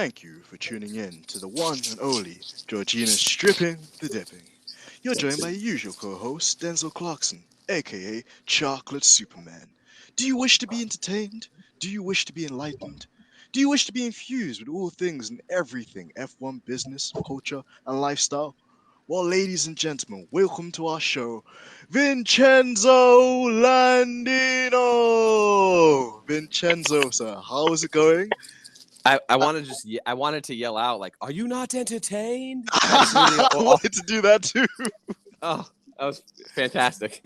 Thank you for tuning in to the one and only Georgina's Stripping the Dipping. You're joined by your usual co-host, Denzel Clarkson, aka Chocolate Superman. Do you wish to be entertained? Do you wish to be enlightened? Do you wish to be infused with all things and everything F1 business, culture, and lifestyle? Well, ladies and gentlemen, welcome to our show, Vincenzo Landino. Vincenzo, sir, how's it going? I I, want to I wanted to yell out like, "Are you not entertained?" That's really I wanted to do that too. oh, that was fantastic.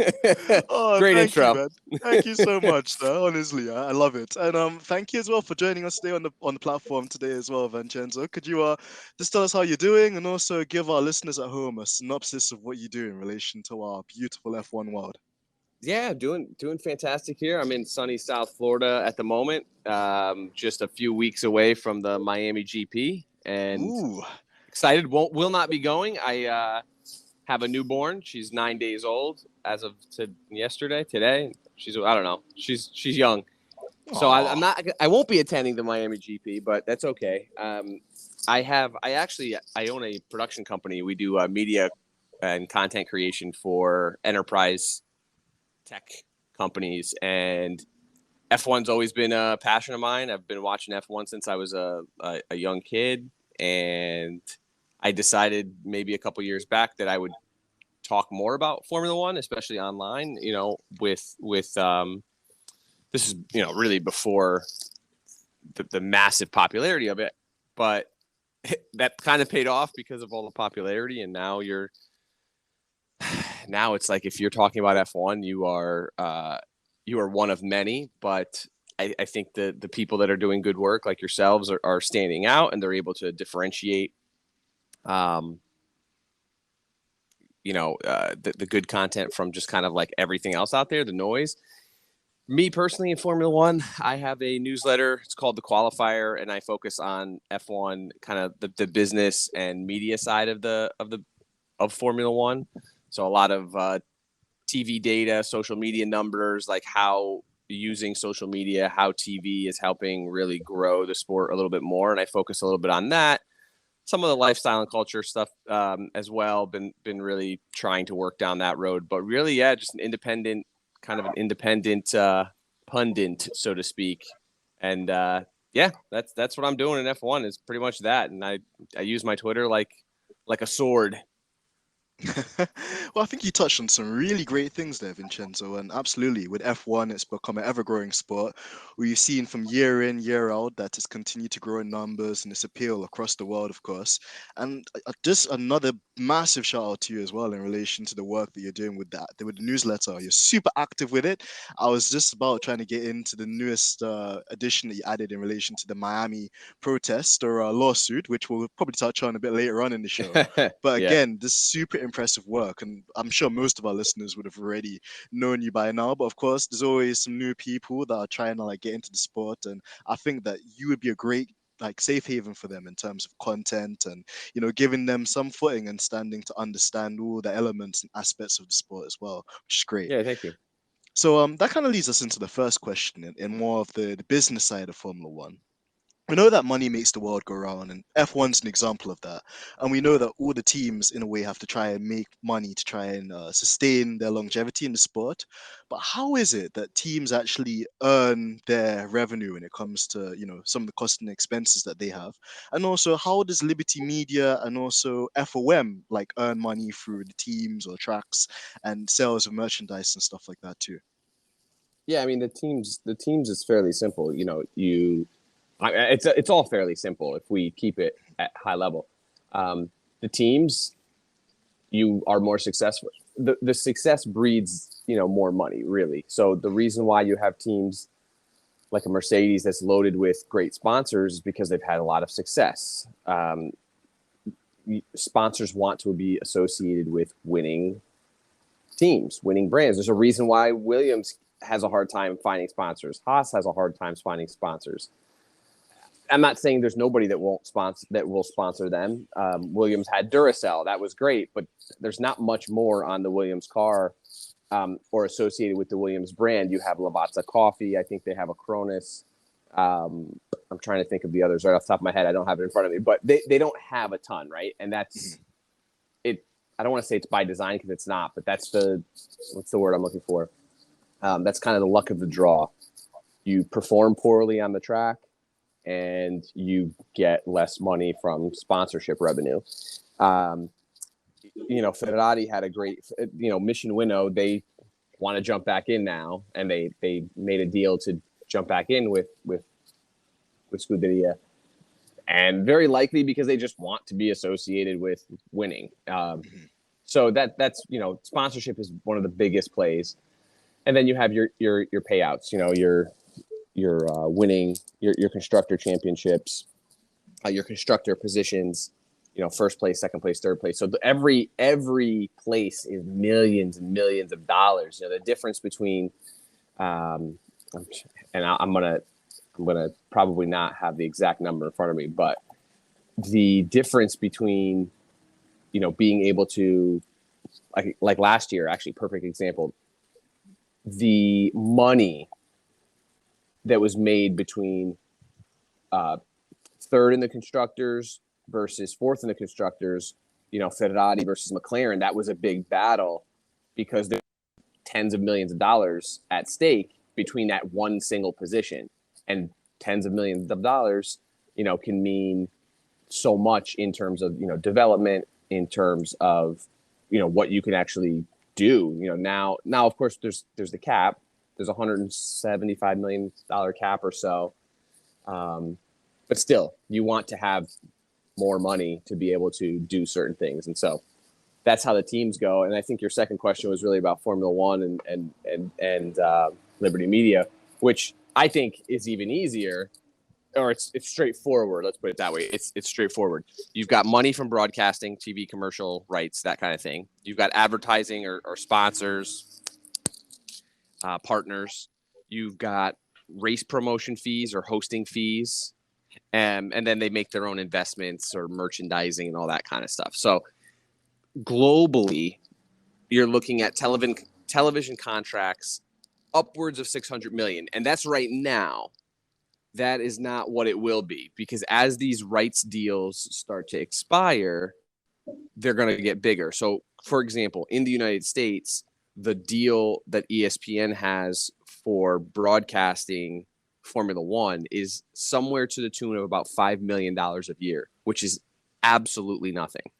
Oh, Great thank you, intro. man. Thank you so much, sir. Honestly, I love it. And thank you as well for joining us today on the platform today as well, Vincenzo. Could you just tell us how you're doing and also give our listeners at home a synopsis of what you do in relation to our beautiful F1 world? Yeah, doing fantastic here. I'm in sunny South Florida at the moment. Just a few weeks away from the Miami GP, and Ooh. excited. Will not be going. I have a newborn. She's 9 days old as of yesterday. Today, I don't know. She's young. So I'm Aw. not. I won't be attending the Miami GP, but that's okay. I own a production company. We do media and content creation for enterprise tech companies, and F1's always been a passion of mine. I've been watching F1 since I was a young kid, and I decided maybe a couple years back that I would talk more about Formula One, especially online. With this is really before the massive popularity of it, but that kind of paid off because of all the popularity, and now it's like if you're talking about F1, you are one of many, but I think the people that are doing good work like yourselves are standing out, and they're able to differentiate the good content from just kind of like everything else out there, the noise. Me personally in Formula One, I have a newsletter. It's called The Qualifier, and I focus on F1, kind of the business and media side of Formula One. So a lot of TV data, social media numbers, like how using social media, how TV is helping really grow the sport a little bit more, and I focus a little bit on that. Some of the lifestyle and culture stuff as well. Been really trying to work down that road, but really, yeah, just an independent pundit, so to speak. And yeah, that's what I'm doing in F1 is pretty much that. And I use my Twitter like a sword. Well, I think you touched on some really great things there, Vincenzo. And absolutely, with F1, it's become an ever-growing sport. We've seen from year in, year out that it's continued to grow in numbers and its appeal across the world, of course. And just another massive shout out to you as well in relation to the work that you're doing with with the newsletter. You're super active with it. I was just about trying to get into the newest addition that you added in relation to the Miami protest or lawsuit, which we'll probably touch on a bit later on in the show. But Yeah. again, this super impressive work, and I'm sure most of our listeners would have already known you by now. But of course, there's always some new people that are trying to like get into the sport, and I think that you would be a great like safe haven for them in terms of content and giving them some footing and standing to understand all the elements and aspects of the sport as well, which is great. Yeah, thank you. So that kind of leads us into the first question in more of the business side of Formula One. We know that money makes the world go round, and F1's an example of that. And we know that all the teams, in a way, have to try and make money to try and sustain their longevity in the sport. But how is it that teams actually earn their revenue when it comes to, some of the costs and expenses that they have? And also, how does Liberty Media and also FOM like earn money through the teams or tracks and sales of merchandise and stuff like that too? Yeah, I mean the teams is fairly simple. It's all fairly simple if we keep it at high level. The teams, you are more successful. The success breeds more money, really. So the reason why you have teams like a Mercedes that's loaded with great sponsors is because they've had a lot of success. Sponsors want to be associated with winning teams, winning brands. There's a reason why Williams has a hard time finding sponsors. Haas has a hard time finding sponsors. I'm not saying there's nobody that will sponsor them. Williams had Duracell, that was great, but there's not much more on the Williams car or associated with the Williams brand. You have Lavazza Coffee. I think they have a Cronus. I'm trying to think of the others right off the top of my head. I don't have it in front of me, but they don't have a ton, right? And that's it. I don't want to say it's by design because it's not, but that's what's the word I'm looking for? That's kind of the luck of the draw. You perform poorly on the track, and you get less money from sponsorship revenue. Ferrari had a great, Mission Winnow. They want to jump back in now, and they made a deal to jump back in with Scuderia, and very likely because they just want to be associated with winning. So that's sponsorship is one of the biggest plays, and then you have your payouts. Your winning your constructor championships, your constructor positions. First place, second place, third place. So every place is millions and millions of dollars. The difference between, and I'm gonna probably not have the exact number in front of me, but the difference between, being able to, like last year, actually, perfect example, the money that was made between third in the constructors versus fourth in the constructors, Ferrari versus McLaren, that was a big battle because there's tens of millions of dollars at stake between that one single position. And tens of millions of dollars, can mean so much in terms of, development, in terms of, what you can actually do. Now, of course, there's the cap. There's $175 million cap or so. But still, you want to have more money to be able to do certain things. And so that's how the teams go. And I think your second question was really about Formula One and Liberty Media, which I think is even easier, or it's straightforward. Let's put it that way. It's straightforward. You've got money from broadcasting, TV commercial rights, that kind of thing. You've got advertising or sponsors, partners. You've got race promotion fees or hosting fees. And then they make their own investments or merchandising and all that kind of stuff. So globally, you're looking at television contracts upwards of 600 million. And that's right now. That is not what it will be, because as these rights deals start to expire, they're going to get bigger. So, for example, in the United States, the deal that ESPN has for broadcasting Formula One is somewhere to the tune of about $5 million a year, which is absolutely nothing.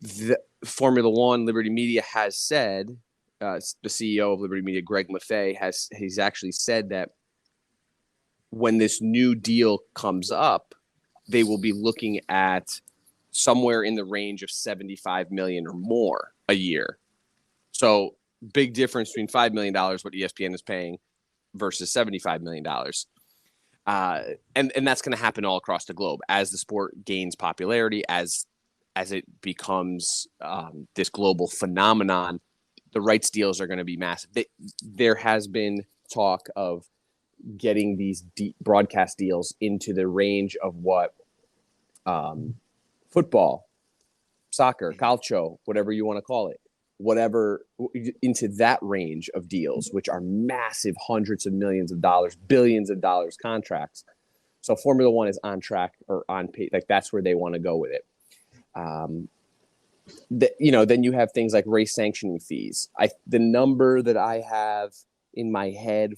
The Formula One, Liberty Media has said, the CEO of Liberty Media, Greg Maffei, he's actually said that when this new deal comes up, they will be looking at somewhere in the range of 75 million or more a year. So big difference between $5 million, what ESPN is paying, versus $75 million. And that's going to happen all across the globe as the sport gains popularity, as it becomes this global phenomenon. The rights deals are going to be massive. There has been talk of getting these broadcast deals into the range of what football, soccer, calcio, whatever you want to call it, into that range of deals, which are massive, hundreds of millions of dollars, billions of dollars contracts. So Formula One is on track, or on pace. Like, that's where they want to go with it. Then you have things like race sanctioning fees. The number that I have in my head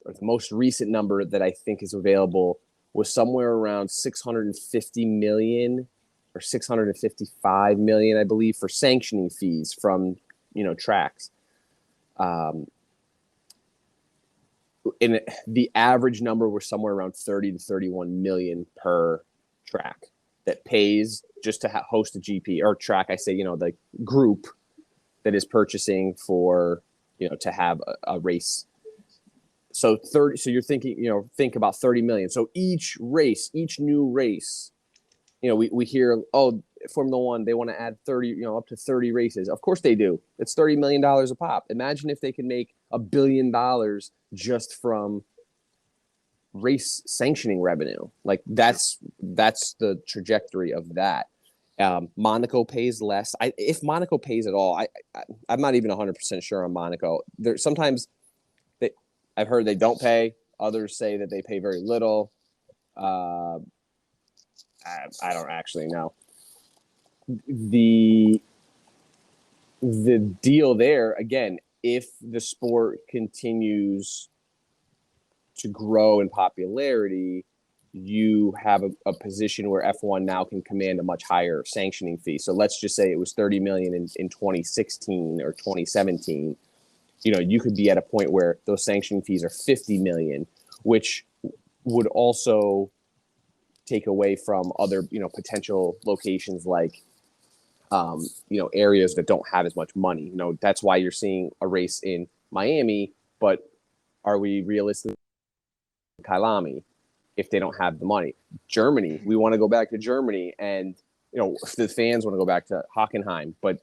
or the most recent number that I think is available was somewhere around 650 million or 655 million, I believe, for sanctioning fees from, tracks. And the average number was somewhere around 30 to 31 million per track that pays just to host a GP or track. I say, the group that is purchasing for, to have a race. So you're thinking, think about 30 million. So each new race, we hear, Formula One, they want to add 30, up to 30 races. Of course they do. It's $30 million a pop. Imagine if they can make $1 billion just from race sanctioning revenue. Like, that's the trajectory of that. Monaco pays less. If Monaco pays at all, I'm not even 100% sure on Monaco. Sometimes I've heard they don't pay. Others say that they pay very little. I don't actually know. The deal there, again, if the sport continues to grow in popularity, you have a position where F1 now can command a much higher sanctioning fee. So let's just say it was 30 million in 2016 or 2017. You could be at a point where those sanctioning fees are 50 million, which would also take away from other, potential locations like, areas that don't have as much money. That's why you're seeing a race in Miami, but are we realistic in Kyalami if they don't have the money? Germany, we want to go back to Germany, and, the fans want to go back to Hockenheim, but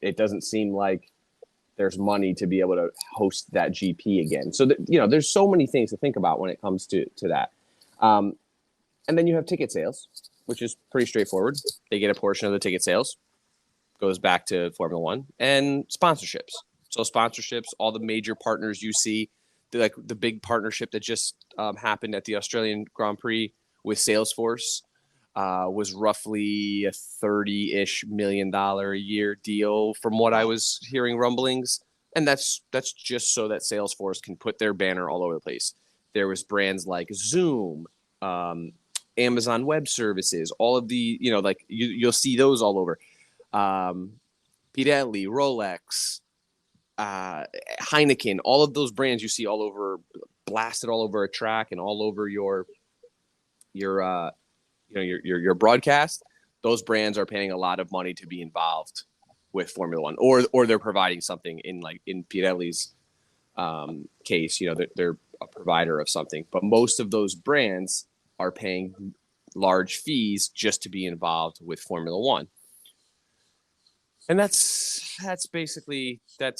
it doesn't seem like there's money to be able to host that GP again. So, there's so many things to think about when it comes to that. And then you have ticket sales, which is pretty straightforward. They get a portion of the ticket sales, goes back to Formula One, and sponsorships. So sponsorships, all the major partners you see, like the big partnership that just happened at the Australian Grand Prix with Salesforce was roughly a $30-ish million a year deal from what I was hearing rumblings. And that's just so that Salesforce can put their banner all over the place. There was brands like Zoom, Amazon Web Services, all of the, you'll see those all over. Pirelli, Rolex, Heineken, all of those brands you see all over, blasted all over a track and all over your broadcast. Those brands are paying a lot of money to be involved with Formula One, or they're providing something in Pirelli's case. They're a provider of something, but most of those brands are paying large fees just to be involved with Formula One. And that's basically the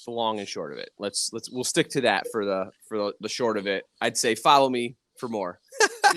long and short of it. We'll stick to that for the short of it. I'd say follow me for more.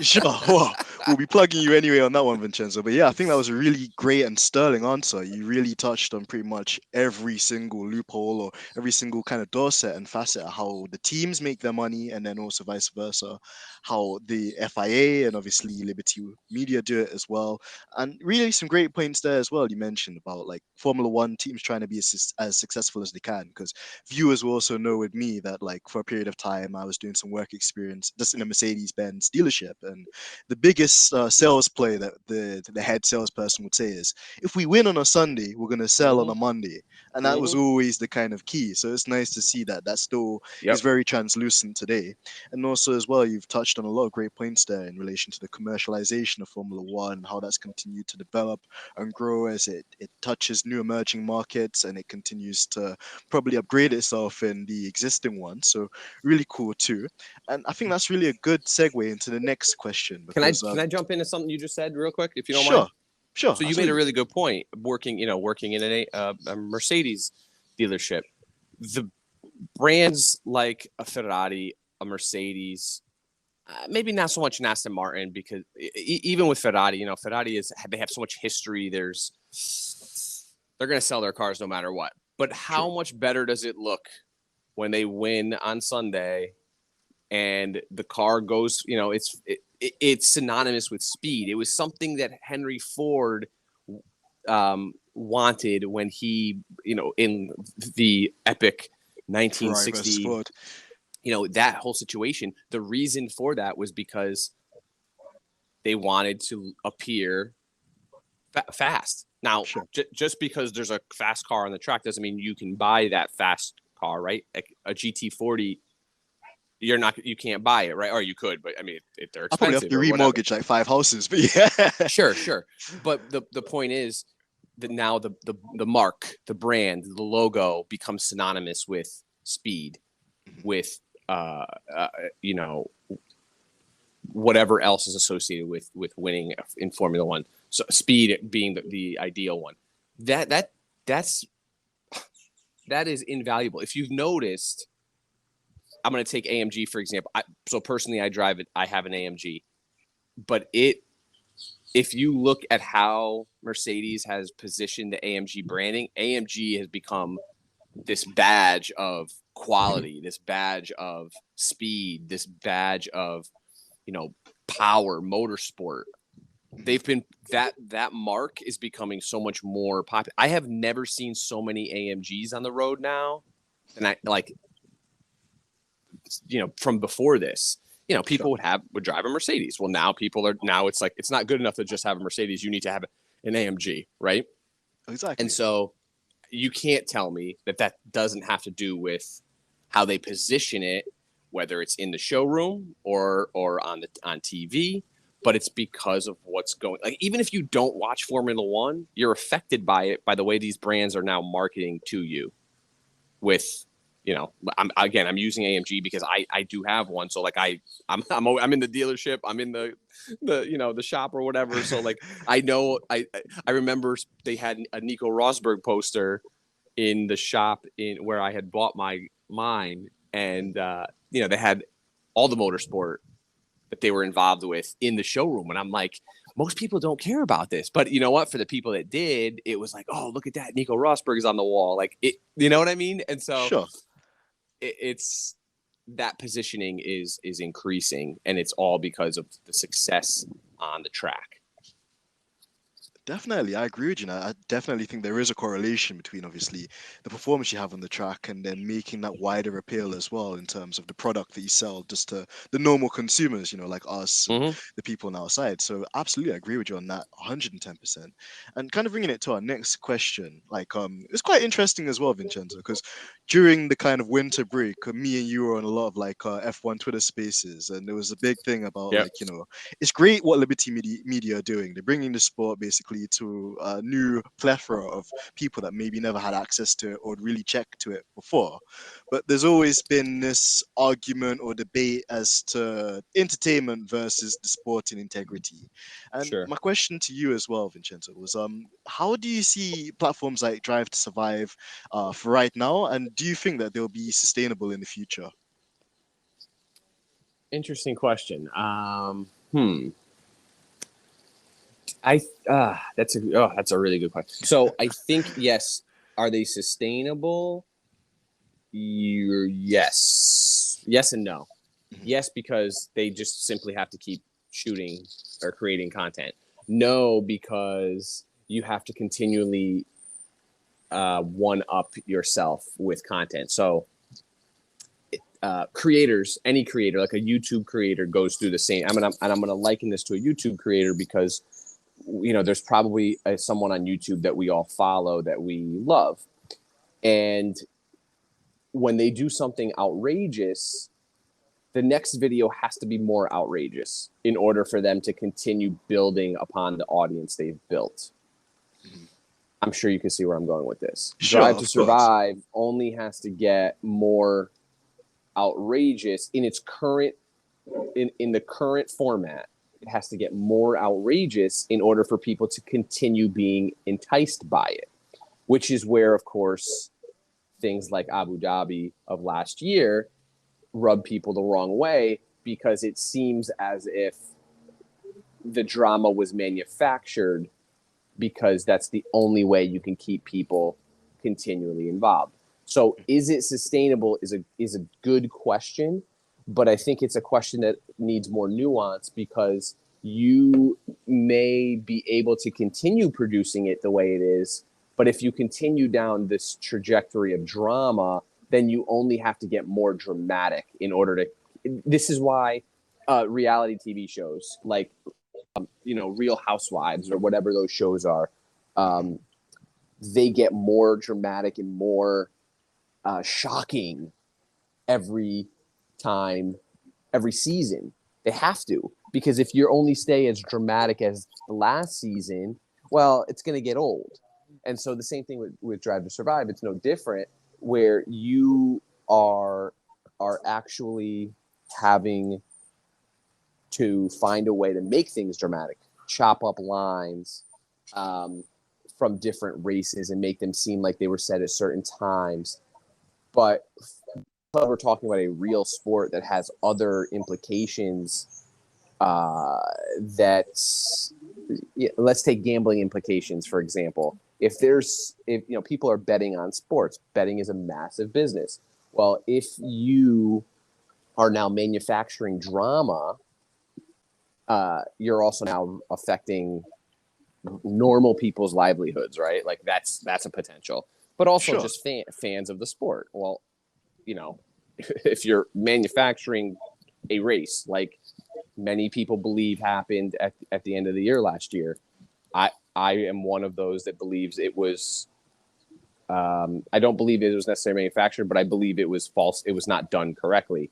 Sure. Well, we'll be plugging you anyway on that one, Vincenzo. But yeah, I think that was a really great and sterling answer. You really touched on pretty much every single loophole or every single kind of doorset and facet of how the teams make their money, and then also vice versa, how the FIA and obviously Liberty Media do it as well. And really some great points there as well. You mentioned about like Formula One teams trying to be as successful as they can, because viewers will also know with me that like for a period of time I was doing some work experience just in a Mercedes-Benz dealership. And the biggest sales play that the head salesperson would say is, if we win on a Sunday, we're going to sell on a Monday. And that was always the kind of key. So it's nice to see that still is very translucent today. And also as well, you've touched on a lot of great points there in relation to the commercialization of Formula One, how that's continued to develop and grow as it touches new emerging markets, and it continues to probably upgrade itself in the existing ones. So really cool too. And I think that's really a good segue into the next question. Because, can I jump into something you just said real quick, if you don't sure, mind? Sure. So you made a really good point. Working in a Mercedes dealership, the brands like a Ferrari, a Mercedes, maybe not so much an Aston Martin, because even with Ferrari, Ferrari they have so much history. They're going to sell their cars no matter what. But how much better does it look when they win on Sunday and the car goes, it's synonymous with speed. It was something that Henry Ford wanted when he, in the epic 1960, that whole situation. The reason for that was because they wanted to appear fast. Now, just because there's a fast car on the track doesn't mean you can buy that fast car, right? A GT40, you can't buy it, right? Or you could, but I mean, if they're expensive, I'll probably have to remortgage like 5 houses, but yeah. Sure. But the point is that now the mark, the brand, the logo becomes synonymous with speed, with whatever else is associated with winning in Formula One. So speed being the ideal one. That is invaluable. If you've noticed, I'm going to take AMG for example. So personally, I drive it. I have an AMG, but if you look at how Mercedes has positioned the AMG branding, AMG has become this badge of quality, this badge of speed, this badge of, power, motorsport. They've been that mark is becoming so much more popular. I have never seen so many AMGs on the road now, and I from before this. People would drive a Mercedes. Well, now it's like it's not good enough to just have a Mercedes. You need to have an AMG, right? Exactly. And so you can't tell me that doesn't have to do with how they position it, whether it's in the showroom or on TV. But it's because of what's going. Like, even if you don't watch Formula One, you're affected by it, by the way these brands are now marketing to you. With, I'm using AMG because I do have one. So like I'm in the dealership, I'm in the shop or whatever. So like I know I remember they had a Nico Rosberg poster in the shop in where I had bought mine, and they had all the motorsport that they were involved with in the showroom. And I'm like, most people don't care about this. But you know what? For the people that did, it was like, oh, look at that. Nico Rosberg is on the wall. Like, you know what I mean? And so sure. It's that positioning is increasing, and it's all because of the success on the track. Definitely, I agree with you. I definitely think there is a correlation between obviously the performance you have on the track and then making that wider appeal as well in terms of the product that you sell just to the normal consumers, like us, Mm-hmm. the people on our side. So absolutely, I agree with you on that, 110%. And kind of bringing it to our next question, it's quite interesting as well, Vincenzo, because during the kind of winter break, me and you were on a lot of F1 Twitter Spaces, and there was a big thing about Yep. it's great what Liberty Media are doing. They're bringing the sport basically to a new plethora of people that maybe never had access to it or really checked to it before. But there's always been this argument or debate as to entertainment versus the sporting integrity. And Sure. my question to you as well, Vincenzo, was how do you see platforms like Drive to Survive for right now? And do you think that they'll be sustainable in the future? Interesting question. That's a really good question. So I think, yes. Are they sustainable? Yes and no. Yes, because they just simply have to keep shooting or creating content. No, because you have to continually one up yourself with content. So creators, any creator, like a YouTube creator, goes through the same. I'm gonna liken this to a YouTube creator because there's probably someone on YouTube that we all follow that we love, and when they do something outrageous, the next video has to be more outrageous in order for them to continue building upon the audience they've built. Mm-hmm. I'm sure you can see where I'm going with this. Sure, Drive to Survive only has to get more outrageous in its current in the current format. It has to get more outrageous in order for people to continue being enticed by it, which is where, of course, things like Abu Dhabi of last year rub people the wrong way, because it seems as if the drama was manufactured because that's the only way you can keep people continually involved. So is it sustainable is a good question, but I think it's a question that needs more nuance, because you may be able to continue producing it the way it is, but if you continue down this trajectory of drama, then you only have to get more dramatic in order to. This is why reality TV shows like, Real Housewives or whatever those shows are, they get more dramatic and more shocking every time, every season. They have to, because if you only stay as dramatic as the last season, well, it's going to get old. And so the same thing with Drive to Survive. It's no different, where you are actually having to find a way to make things dramatic, chop up lines from different races and make them seem like they were said at certain times. But we're talking about a real sport that has other implications. Let's take gambling implications, for example. If people are betting on sports, betting is a massive business. Well, if you are now manufacturing drama, you're also now affecting normal people's livelihoods, right? Like that's a potential, but also Sure. just fans of the sport. Well, you know, if you're manufacturing a race like many people believe happened at the end of the year last year, I am one of those that believes it was. I don't believe it was necessarily manufactured, but I believe it was false. It was not done correctly.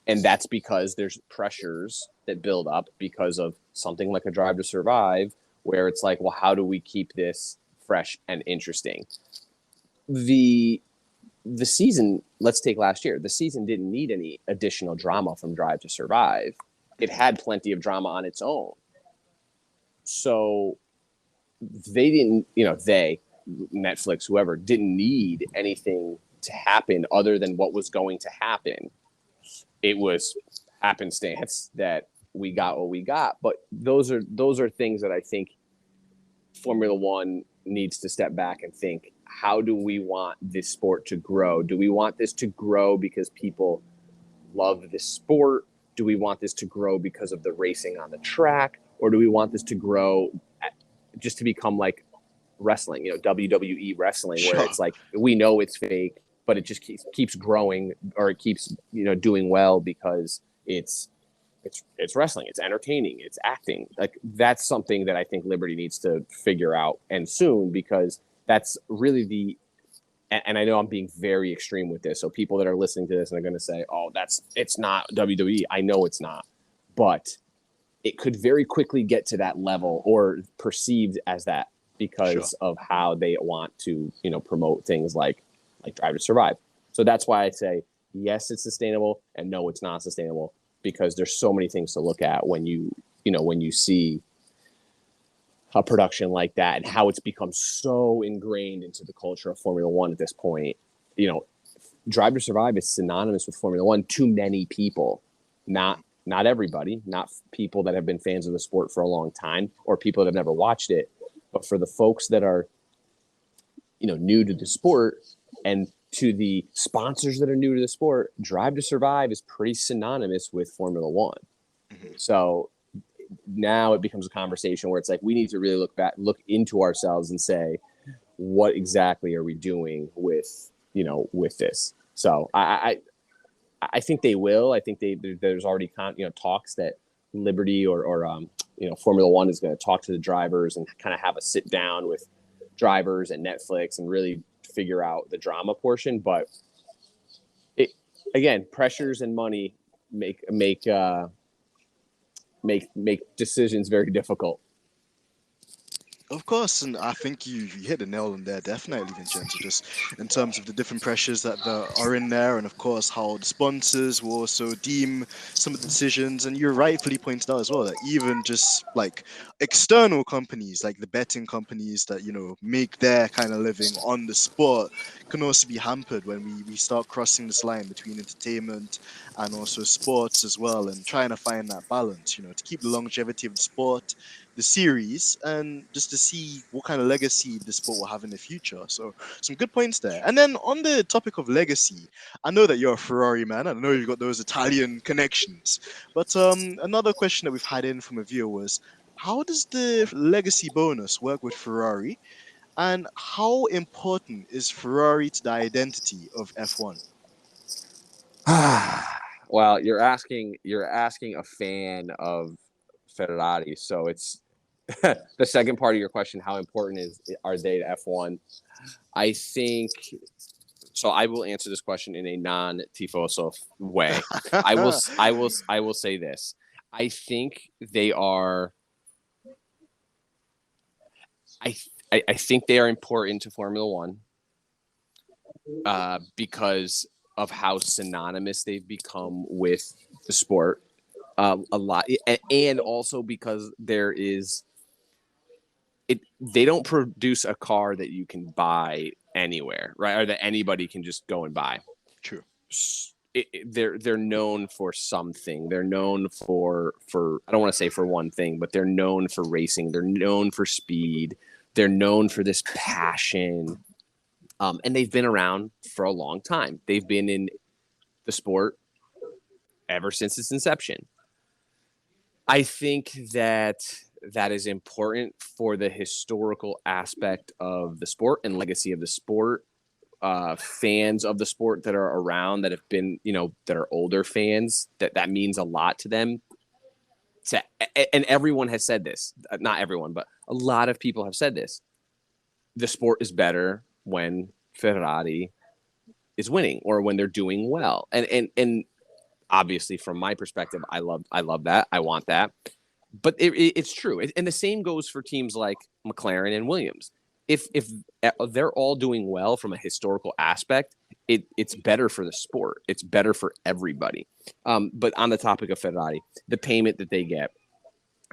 And that's because there's pressures that build up because of something like a Drive to Survive, where it's like, well, how do we keep this fresh and interesting? The season, let's take last year. The season didn't need any additional drama from Drive to Survive. It had plenty of drama on its own. So they didn't, Netflix, whoever, didn't need anything to happen other than what was going to happen. It was happenstance that we got what we got. But those are things that I think Formula One needs to step back and think, how do we want this sport to grow? Do we want this to grow because people love this sport? Do we want this to grow because of the racing on the track? Or do we want this to grow just to become like wrestling, WWE wrestling, Sure. where it's like, we know it's fake, but it just keeps growing, or it keeps, doing well because it's wrestling, it's entertaining, it's acting. Like that's something that I think Liberty needs to figure out, and soon, because that's really and I know I'm being very extreme with this. So people that are listening to this and are going to say, oh, it's not WWE. I know it's not, but it could very quickly get to that level, or perceived as that, because of how they want to, promote things like Drive to Survive. So that's why I say, yes, it's sustainable, and no, it's not sustainable, because there's so many things to look at when you see a production like that, and how it's become so ingrained into the culture of Formula One at this point. Drive to Survive is synonymous with Formula One to many people, not everybody, not people that have been fans of the sport for a long time, or people that have never watched it. But for the folks that are, new to the sport, and to the sponsors that are new to the sport, Drive to Survive is pretty synonymous with Formula One. Mm-hmm. So now it becomes a conversation where it's like, we need to really look into ourselves and say, what exactly are we doing with this? So I think they will. I think there's already talks that Liberty or Formula One is going to talk to the drivers and kind of have a sit down with drivers and Netflix and really figure out the drama portion. But again, pressures and money make decisions very difficult. Of course, and I think you hit the nail on there, definitely, Vincenzo, just in terms of the different pressures that are in there, and of course how the sponsors will also deem some of the decisions. And you rightfully pointed out as well that even just like external companies, like the betting companies that, make their kind of living on the sport, can also be hampered when we start crossing this line between entertainment and also sports as well, and trying to find that balance, to keep the longevity of the sport, the series, and just to see what kind of legacy the sport will have in the future. So some good points there. And then on the topic of legacy, I know that you're a Ferrari man. I know you've got those Italian connections. But another question that we've had in from a viewer was, how does the legacy bonus work with Ferrari? And how important is Ferrari to the identity of F1? Well, you're asking a fan of Ferrari, so it's the second part of your question. How important are they to F1? I think so. I will answer this question in a non-tifoso way. I will say this. I think they are. I think they are important to Formula One because of how synonymous they've become with the sport. A lot, and also because they don't produce a car that you can buy anywhere, right? Or that anybody can just go and buy. True. They're known for something. They're known for I don't want to say for one thing, but they're known for racing. They're known for speed. They're known for this passion. And they've been around for a long time. They've been in the sport ever since its inception. I think that that is important for the historical aspect of the sport and legacy of the sport. Fans of the sport that are around, that have been, that are older fans, that means a lot to them. And everyone has said this, not everyone, but a lot of people have said this. The sport is better when Ferrari is winning or when they're doing well. And obviously, from my perspective, I love that. I want that. But it's true. And the same goes for teams like McLaren and Williams. If they're all doing well from a historical aspect, it's better for the sport. It's better for everybody. But on the topic of Ferrari, the payment that they get,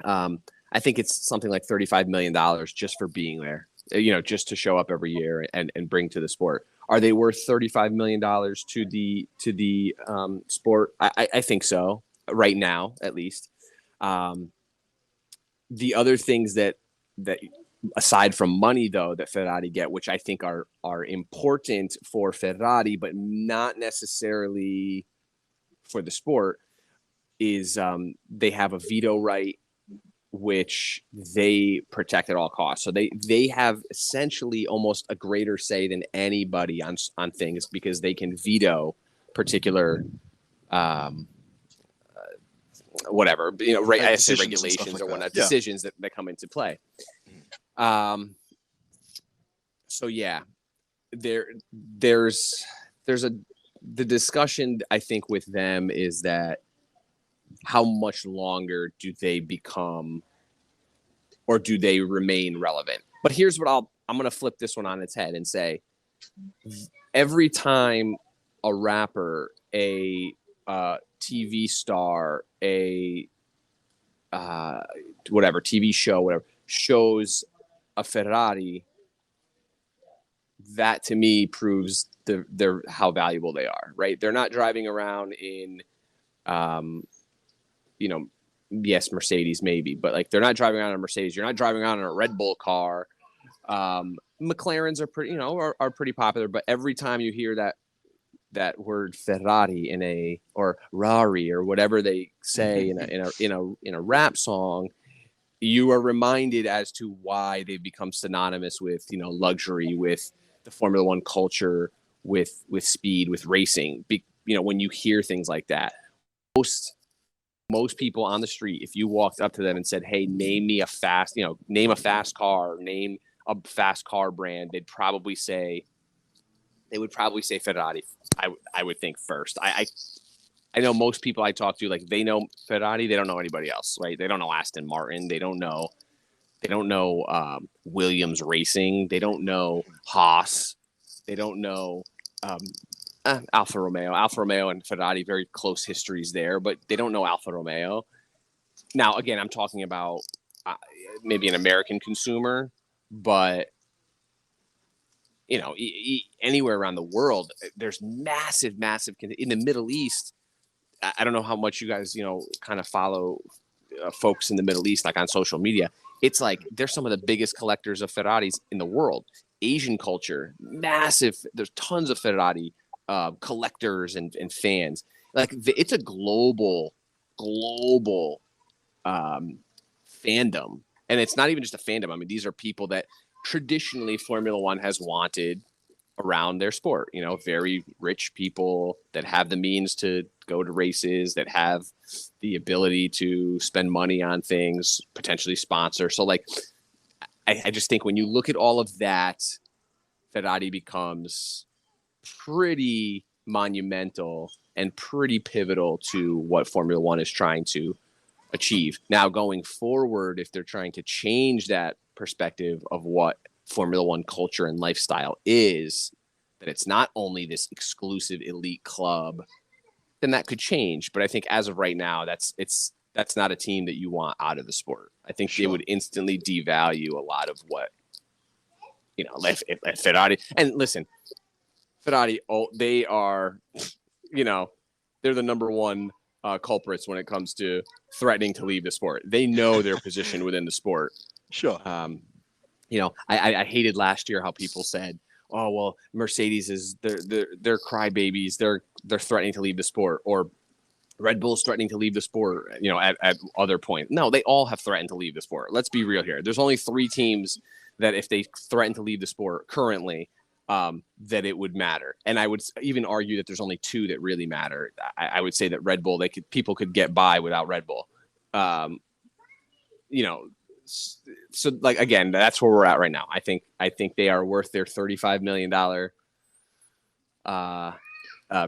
I think it's something like $35 million just for being there, just to show up every year and bring to the sport. Are they worth $35 million to the sport? I think so, right now, at least. The other things that aside from money, though, that Ferrari get, which I think are important for Ferrari, but not necessarily for the sport, is they have a veto right, which they protect at all costs. So they have essentially almost a greater say than anybody on things, because they can veto particular whatever, I say regulations or whatnot, decisions that come into play. So yeah, there's the discussion, I think, with them is that how much longer do they become, or do they remain relevant? But here's what I'm going to flip this one on its head and say, every time a rapper, a TV star, a whatever TV show, whatever, shows a Ferrari, that to me proves they're how valuable they are, right? They're not driving around in yes, Mercedes maybe, but like they're not driving around in a Mercedes. You're not driving around in a Red Bull car. McLarens are pretty, are pretty popular, but every time you hear that word Ferrari or Rari or whatever they say in a rap song, you are reminded as to why they've become synonymous with, luxury, with the Formula One culture, with speed, with racing. When you hear things like that, most people on the street, if you walked up to them and said, "Hey, name a fast car, name a fast car brand," they would probably say Ferrari. I would think first. I know most people I talk to, like, they know Ferrari, they don't know anybody else, right? They don't know Aston Martin, they don't know Williams Racing, they don't know Haas, they don't know Alfa Romeo and Ferrari, very close histories there, but they don't know Alfa Romeo. Now, again, I'm talking about maybe an American consumer, but anywhere around the world, there's massive in the Middle East. I don't know how much you guys, kind of follow folks in the Middle East, like on social media. It's like they're some of the biggest collectors of Ferraris in the world. Asian culture, massive. There's tons of Ferrari collectors and fans. Like it's a global fandom, and it's not even just a fandom. I mean, these are people that traditionally Formula One has wanted around their sport, very rich people that have the means to go to races, that have the ability to spend money on things, potentially sponsor. So like, I just think when you look at all of that, Ferrari becomes pretty monumental and pretty pivotal to what Formula One is trying to achieve. Now, going forward, if they're trying to change that perspective of what Formula One culture and lifestyle is, that it's not only this exclusive elite club, then that could change. But I think as of right now, that's not a team that you want out of the sport. I think They would instantly devalue a lot of what, if Ferrari, and listen, Ferrari, they are, they're the number one culprits when it comes to threatening to leave the sport. They know their position within the sport. Sure. I hated last year how people said, oh well, Mercedes is they're crybabies. They're threatening to leave the sport, or Red Bull's threatening to leave the sport, at other points. No, they all have threatened to leave the sport. Let's be real here. There's only 3 teams that if they threaten to leave the sport currently, that it would matter. And I would even argue that there's only 2 that really matter. I would say that Red Bull, people could get by without Red Bull. So like, again, that's where we're at right now. I think they are worth their $35 million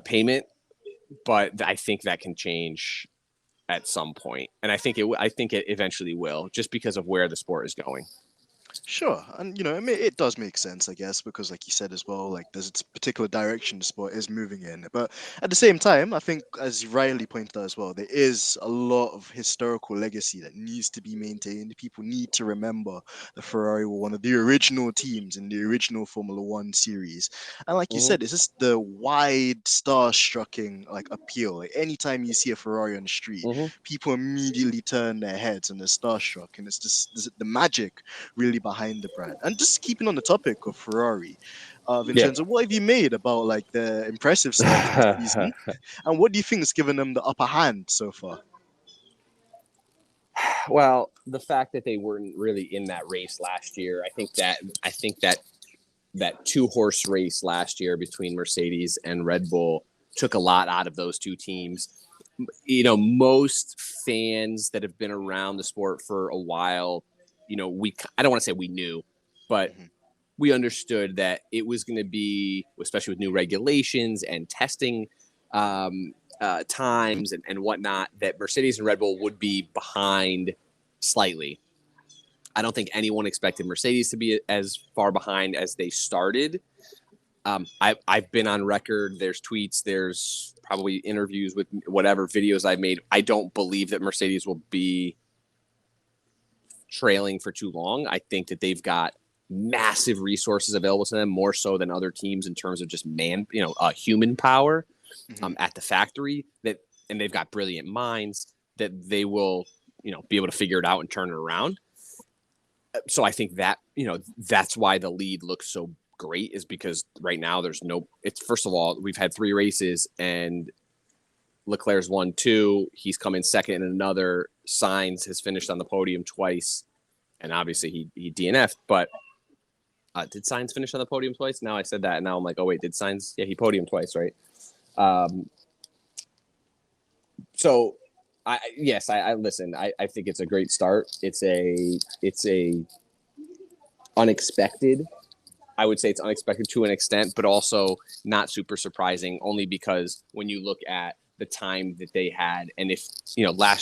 payment, but I think that can change at some point, and I think it eventually will, just because of where the sport is going. Sure, and it does make sense, I guess, because like you said as well, like there's a particular direction the sport is moving in. But at the same time, I think, as you rightly pointed out as well, there is a lot of historical legacy that needs to be maintained. People need to remember that Ferrari were one of the original teams in the original Formula One series, and like you said, it's just the wide star-striking like appeal. Like anytime you see a Ferrari on the street, people immediately turn their heads and they're starstruck, and it's just the magic really behind the brand. And just keeping on the topic of Ferrari, Vincenzo, what have you made about like the impressive start to the season, and what do you think has given them the upper hand so far? Well, the fact that they weren't really in that race last year, I think that 2-horse race last year between Mercedes and Red Bull took a lot out of those 2 teams. Most fans that have been around the sport for a while, I don't want to say we knew, but we understood that it was going to be, especially with new regulations and testing times and whatnot, that Mercedes and Red Bull would be behind slightly. I don't think anyone expected Mercedes to be as far behind as they started. I've been on record. There's tweets, there's probably interviews with whatever videos I've made. I don't believe that Mercedes will be trailing for too long. I think that they've got massive resources available to them, more so than other teams in terms of just human power at the factory, and they've got brilliant minds that they will, be able to figure it out and turn it around. So I think that, that's why the lead looks so great, is because right now first of all, we've had 3 races and Leclerc's won 2. He's come in second in another. Sainz has finished on the podium twice, and obviously he DNF'd. But did Sainz finish on the podium twice? Now I said that, and now I'm like, oh wait, did Sainz? Yeah, he podiumed twice, right? So I listen. I think it's a great start. It's a unexpected. I would say it's unexpected to an extent, but also not super surprising, only because when you look at the time that they had, and if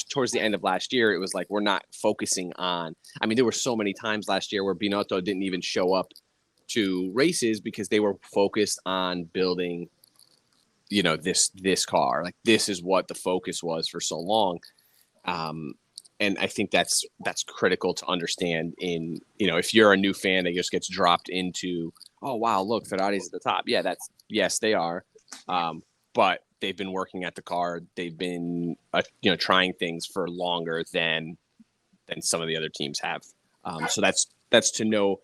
towards the end of last year, it was like, we're not focusing on, there were so many times last year where Binotto didn't even show up to races because they were focused on building this car. Like, this is what the focus was for so long. And I think that's critical to understand in, if you're a new fan that just gets dropped into, oh, wow, look, Ferrari's at the top. Yeah, yes, they are. But they've been working at the car. They've been, trying things for longer than some of the other teams have. So that's to no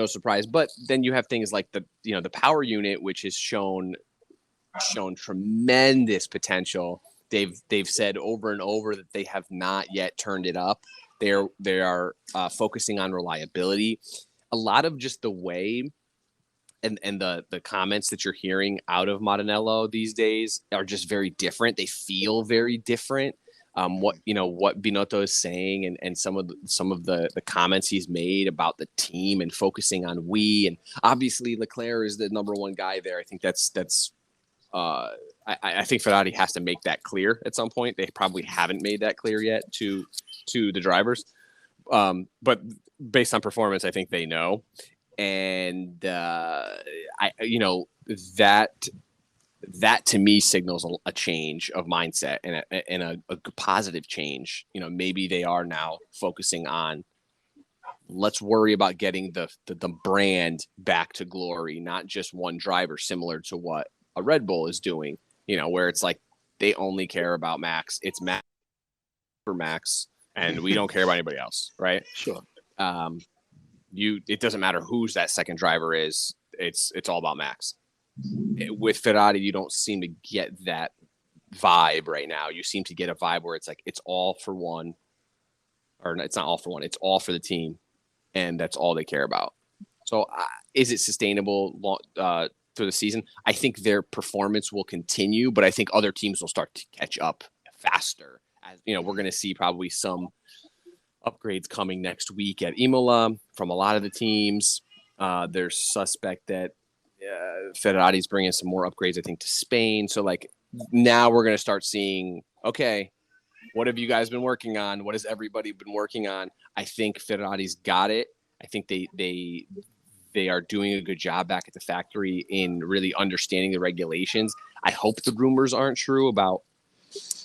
surprise. But then you have things like the power unit, which has shown tremendous potential. They've said over and over that they have not yet turned it up. They are focusing on reliability. A lot of just the way and the comments that you're hearing out of Maranello these days are just very different. They feel very different. What Binotto is saying and some of the comments he's made about the team and focusing on and obviously Leclerc is the number 1 guy there. I think that's I think Ferrari has to make that clear at some point. They probably haven't made that clear yet to the drivers. But based on performance, I think they know. And that to me signals a change of mindset and a positive change. Maybe they are now focusing on, let's worry about getting the brand back to glory, not just one driver, similar to what a Red Bull is doing, where it's like they only care about Max. It's Max for Max, and we don't care about anybody else, right? Sure. It doesn't matter who's that second driver is. it's all about Max. With Ferrari, you don't seem to get that vibe right now. You seem to get a vibe where it's like it's all for one, or it's not all for one. It's all for the team, and that's all they care about. So, is it sustainable through the season? I think their performance will continue, but I think other teams will start to catch up faster. As we're going to see probably some upgrades coming next week at Imola from a lot of the teams. There's suspect that Ferrari's bringing some more upgrades, I think, to Spain. So, like, now we're going to start seeing, okay, what have you guys been working on? What has everybody been working on? I think Ferrari's got it. I think they are doing a good job back at the factory in really understanding the regulations. I hope the rumors aren't true about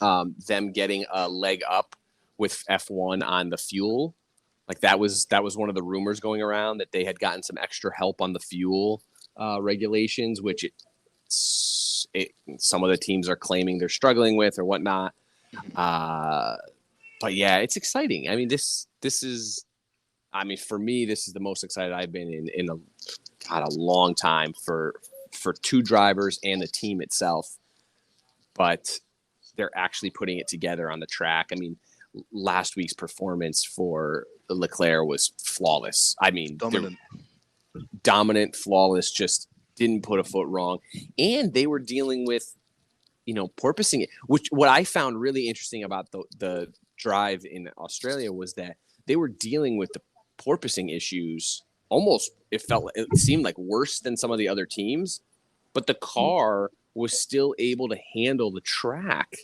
them getting a leg up with F1 on the fuel. Like that was one of the rumors going around, that they had gotten some extra help on the fuel regulations, which some of the teams are claiming they're struggling with or whatnot. But yeah, it's exciting. I mean, this is, for me, this is the most excited I've been in a long time for two drivers and the team itself. But they're actually putting it together on the track. I mean, last week's performance for Leclerc was flawless. I mean, dominant, flawless, just didn't put a foot wrong. And they were dealing with, porpoising it, which what I found really interesting about the drive in Australia was that they were dealing with the porpoising issues. Almost, it seemed like worse than some of the other teams, but the car was still able to handle the track.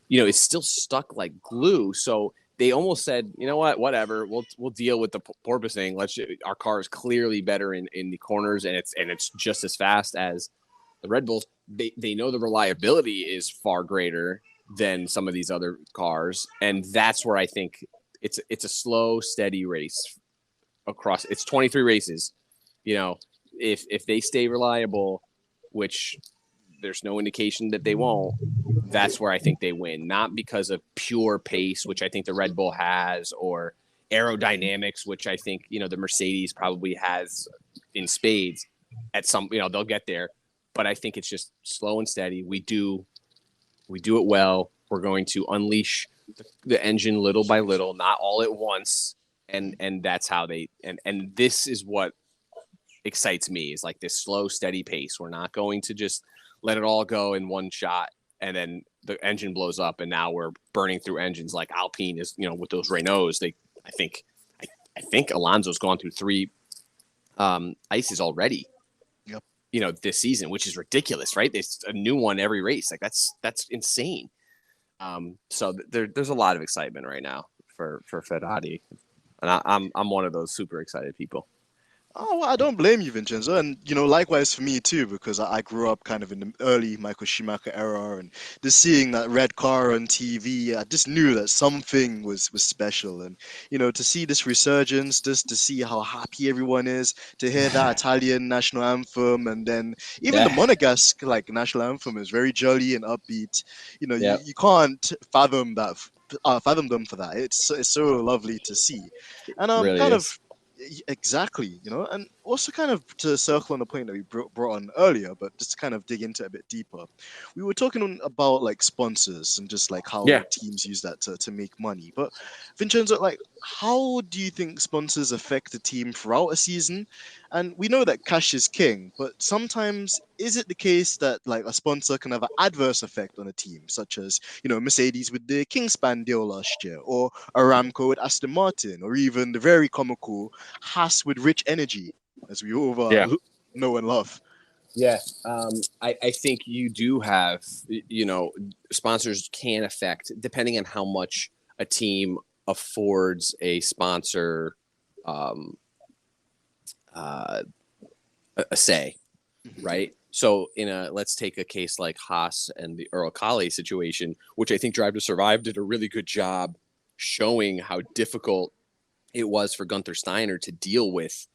It's still stuck like glue. So they almost said, you know what, whatever, we'll deal with the porpoising. Our car is clearly better in the corners, and it's just as fast as the Red Bulls. They know the reliability is far greater than some of these other cars, and that's where I think it's a slow, steady race across. It's 23 races. If they stay reliable, which there's no indication that they won't, that's where I think they win. Not because of pure pace, which I think the Red Bull has, or aerodynamics, which I think, the Mercedes probably has in spades. At some, they'll get there. But I think it's just slow and steady. We do it well. We're going to unleash the engine little by little, not all at once. And that's how and this is what excites me, is like this slow, steady pace. We're not going to just let it all go in one shot and then the engine blows up and now we're burning through engines like Alpine is, with those Renaults. I think Alonso's gone through 3 ices already. Yep. This season, which is ridiculous, right? There's a new one every race. Like that's insane. So there's a lot of excitement right now for Ferrari, and I'm one of those super excited people. Oh, well, I don't blame you, Vincenzo. And, likewise for me too, because I grew up kind of in the early Michael Schumacher era, and just seeing that red car on TV, I just knew that something was special. And, to see this resurgence, just to see how happy everyone is, to hear that Italian national anthem, and then even the Monegasque national anthem is very jolly and upbeat. You can't fathom that. Fathom them for that. It's so lovely to see. And really kind is. of exactly, and also kind of to circle on the point that we brought on earlier, but just to kind of dig into it a bit deeper. We were talking about sponsors and just how teams use that to make money. But Vincenzo, how do you think sponsors affect the team throughout a season? And we know that cash is king, but sometimes is it the case that a sponsor can have an adverse effect on a team, such as Mercedes with the Kingspan deal last year, or Aramco with Aston Martin, or even the very comical Haas with Rich Energy, as we all know and love? Yeah, I think you do have, sponsors can affect, depending on how much a team affords a sponsor a say, right? So let's take a case like Haas and the Earl Colley situation, which I think Drive to Survive did a really good job showing how difficult it was for Gunther Steiner to deal with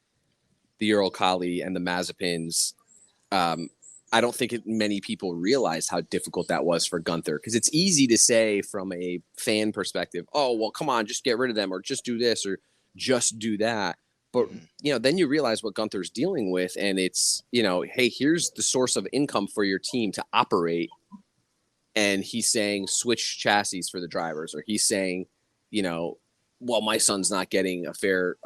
the Earl Colley and the Mazepins. I don't think many people realize how difficult that was for Gunther, because it's easy to say from a fan perspective, oh, well, come on, just get rid of them, or just do this, or just do that. But, then you realize what Gunther's dealing with, and it's, hey, here's the source of income for your team to operate. And he's saying switch chassis for the drivers, or he's saying, well, my son's not getting a fair,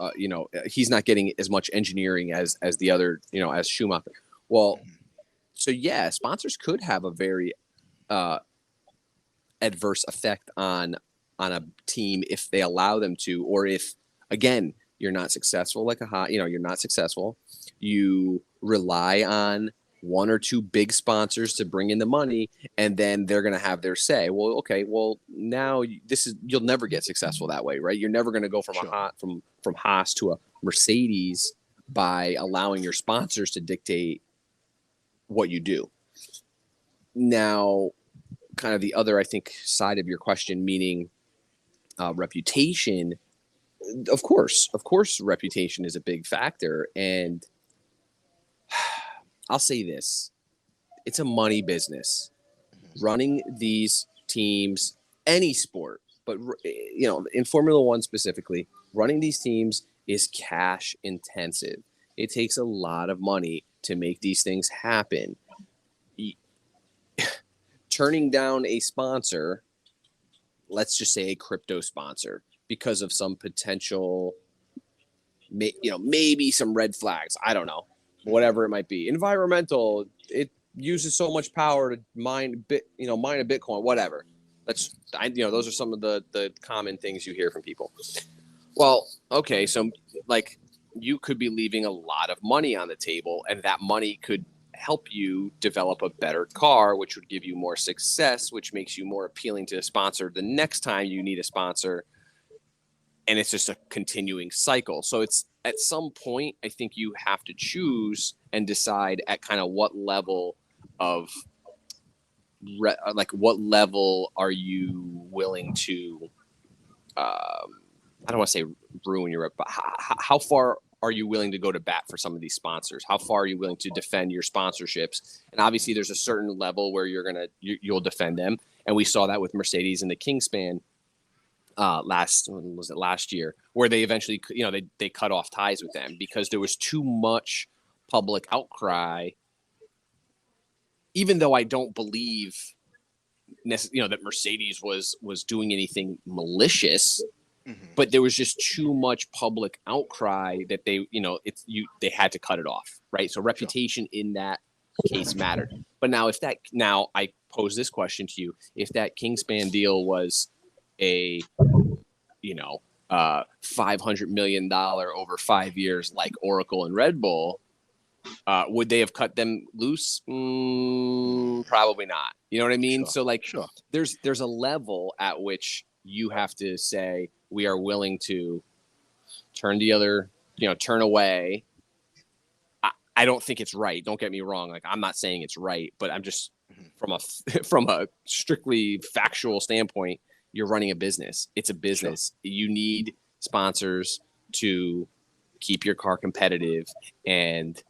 he's not getting as much engineering as the other, as Schumacher. Well, so yeah, sponsors could have a very adverse effect on a team if they allow them to, or if, again, you're not successful, like you're not successful. You rely on one or two big sponsors to bring in the money, and then they're going to have their say. Well, okay, well, now you'll never get successful that way, right? You're never going to go from from Haas to a Mercedes by allowing your sponsors to dictate what you do. Now, kind of the other, I think, side of your question, meaning reputation. Of course, reputation is a big factor. And I'll say this, it's a money business. Running these teams, any sport, but, in Formula One specifically, running these teams is cash intensive. It takes a lot of money to make these things happen. Turning down a sponsor, let's just say a crypto sponsor, because of some potential, maybe some red flags. I don't know, whatever it might be. Environmental, it uses so much power to mine a Bitcoin, whatever. Those are some of the common things you hear from people. Well, okay, so like you could be leaving a lot of money on the table, and that money could help you develop a better car, which would give you more success, which makes you more appealing to a sponsor the next time you need a sponsor. And it's just a continuing cycle. So it's at some point, I think you have to choose and decide at kind of what level of what level are you willing to, I don't want to say ruin your, but how far are you willing to go to bat for some of these sponsors? How far are you willing to defend your sponsorships? And obviously there's a certain level where you'll defend them. And we saw that with Mercedes and the Kingspan last year, where they eventually, they cut off ties with them because there was too much public outcry. Even though I don't believe, that Mercedes was doing anything malicious, but there was just too much public outcry that they had to cut it off, right? So reputation in that case mattered. But now I pose this question to you: if that Kingspan deal was a $500 million over 5 years, like Oracle and Red Bull, would they have cut them loose? Probably not. You know what I mean? So there's a level at which you have to say, we are willing to turn away. I don't think it's right. Don't get me wrong. Like, I'm not saying it's right, but I'm just from a strictly factual standpoint, you're running a business. It's a business. Sure. You need sponsors to keep your car competitive. And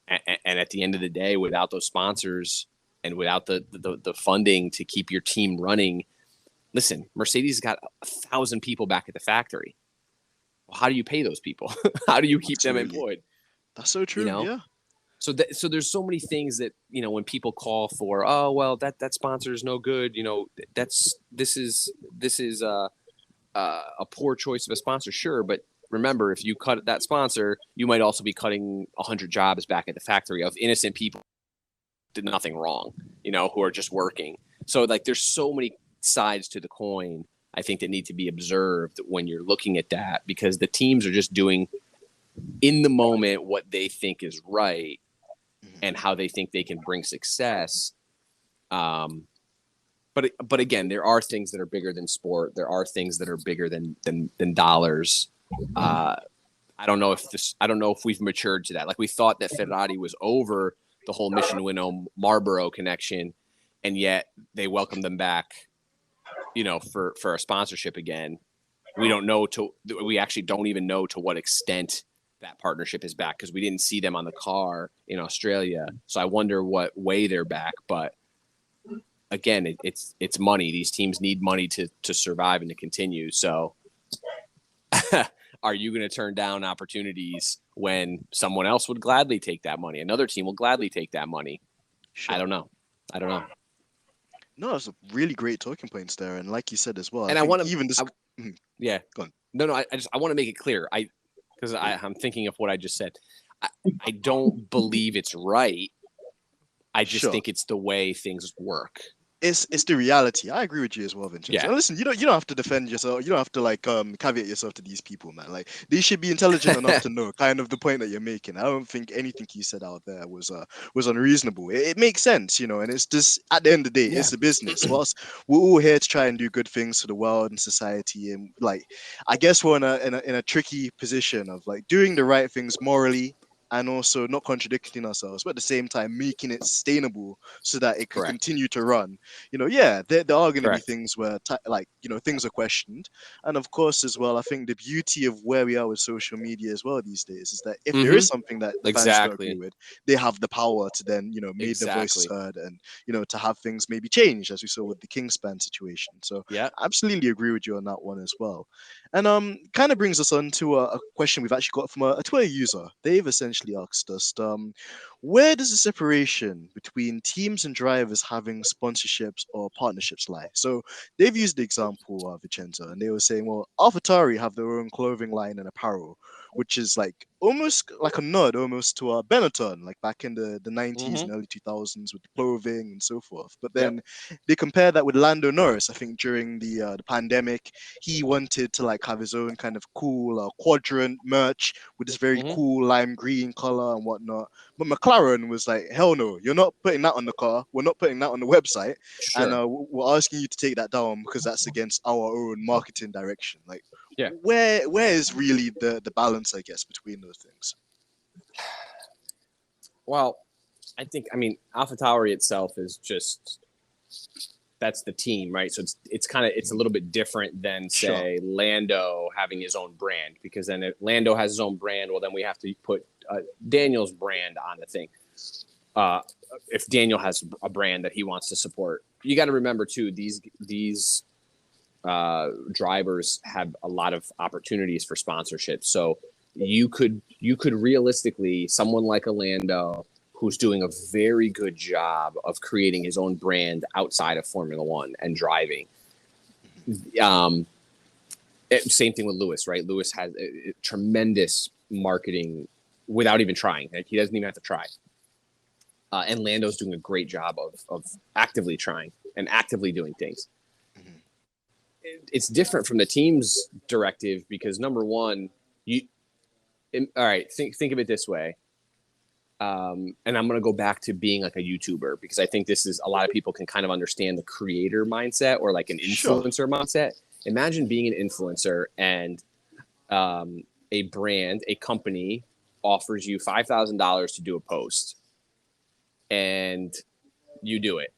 at the end of the day, without those sponsors and without the funding to keep your team running, listen, Mercedes got 1,000 people back at the factory. Well, how do you pay those people? How do you keep them employed? That's so true. Yeah. So there's so many things that, when people call for, oh, well, that sponsor is no good. This is a poor choice of a sponsor. Sure. But remember, if you cut that sponsor, you might also be cutting 100 jobs back at the factory of innocent people who did nothing wrong, who are just working. So there's so many sides to the coin, I think, that need to be observed when you're looking at that, because the teams are just doing in the moment what they think is right and how they think they can bring success. But again, there are things that are bigger than sport. There are things that are bigger than dollars. I don't know if we've matured to that. Like, we thought that Ferrari was over the whole Mission Marlboro connection, and yet they welcomed them back, for a sponsorship again. We actually don't even know to what extent that partnership is back, because we didn't see them on the car in Australia. So I wonder what way they're back. But again, it's money. These teams need money to survive and to continue. So are you going to turn down opportunities when someone else would gladly take that money? Another team will gladly take that money. Sure. I don't know. No, it's a really great talking points there, and like you said as well, And I I think want to even this. yeah. Go on. No, I want to make it clear. Because I'm thinking of what I just said. I don't believe it's right. I just Sure. think it's the way things work. It's the reality. I agree with you as well, Vincenzo. Yeah. And listen, you don't have to defend yourself. You don't have to like caveat yourself to these people, man. Like they should be intelligent enough to know kind of the point that you're making. I don't think anything you said out there was unreasonable. It makes sense, and it's just at the end of the day, it's a business. Whilst we're all here to try and do good things for the world and society, and like I guess we're in a tricky position of like doing the right things morally and also not contradicting ourselves, but at the same time making it sustainable so that it could Correct. continue to run. There are going to be Correct. things where things are questioned, and of course as well, I think the beauty of where we are with social media as well these days is that if there is something that the fans don't agree with, they have the power to then make their voices heard and to have things maybe change, as we saw with the Kingspan situation. So yeah, I absolutely agree with you on that one as well. And kind of brings us on to a question we've actually got from a Twitter user. They've essentially asked us, where does the separation between teams and drivers having sponsorships or partnerships lie? So they've used the example, Vincenzo, and they were saying, well, AlphaTauri have their own clothing line and apparel, which is like almost like a nod almost to Benetton, like back in the 90s and early 2000s with the clothing and so forth. But then they compare that with Lando Norris. I think during the pandemic, he wanted to like have his own kind of cool quadrant merch with this very cool lime green color and whatnot. But McLaren was like, hell no, you're not putting that on the car. We're not putting that on the website. Sure. And we're asking you to take that down because that's against our own marketing direction. Like, where is really the balance, I guess, between those things? Well, I mean, AlphaTauri itself is just, that's the team, right? So it's a little bit different than say Lando having his own brand, because then if Lando has his own brand, well, then we have to put Daniel's brand on the thing. If Daniel has a brand that he wants to support, you got to remember too, these drivers have a lot of opportunities for sponsorship. So you could realistically, someone like a Lando, who's doing a very good job of creating his own brand outside of Formula One and driving. Same thing with Lewis, right? Lewis has a tremendous marketing without even trying. He doesn't even have to try. And Lando's doing a great job of actively trying and actively doing things. It's different from the team's directive because number one, all right, think of it this way. And I'm going to go back to being like a YouTuber, because I think this is, a lot of people can kind of understand the creator mindset or like an influencer mindset. Imagine being an influencer and a brand, a company offers you $5,000 to do a post and you do it.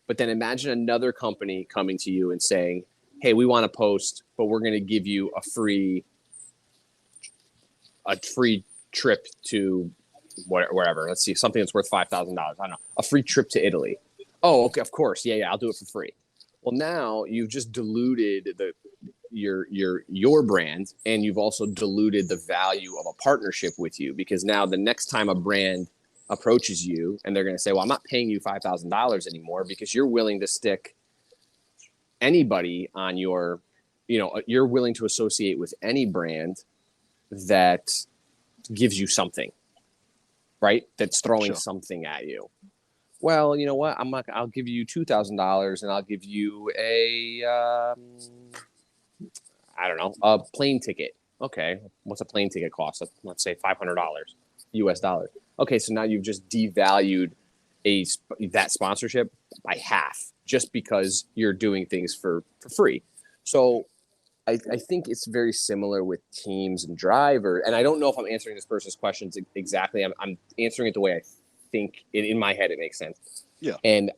But then imagine another company coming to you and saying, hey, we want to post, but we're going to give you a free trip to wherever. Let's see, something that's worth $5,000. I don't know, a free trip to Italy. Oh, okay, of course, yeah, I'll do it for free. Well, now you've just diluted your brand, and you've also diluted the value of a partnership with you, because now the next time a brand approaches you and they're going to say, well, I'm not paying you $5,000 anymore because you're willing to stick anybody on your, you're willing to associate with any brand that gives you something, right? That's throwing something at you. Well, you know what? I'll give you $2,000 and I'll give you a plane ticket. Okay. What's a plane ticket cost? Let's say $500 US dollars. Okay. So now you've just devalued that sponsorship by half just because you're doing things for free. So I think it's very similar with teams and drivers. And I don't know if I'm answering this person's questions exactly. I'm answering it the way I think in my head it makes sense. Yeah. And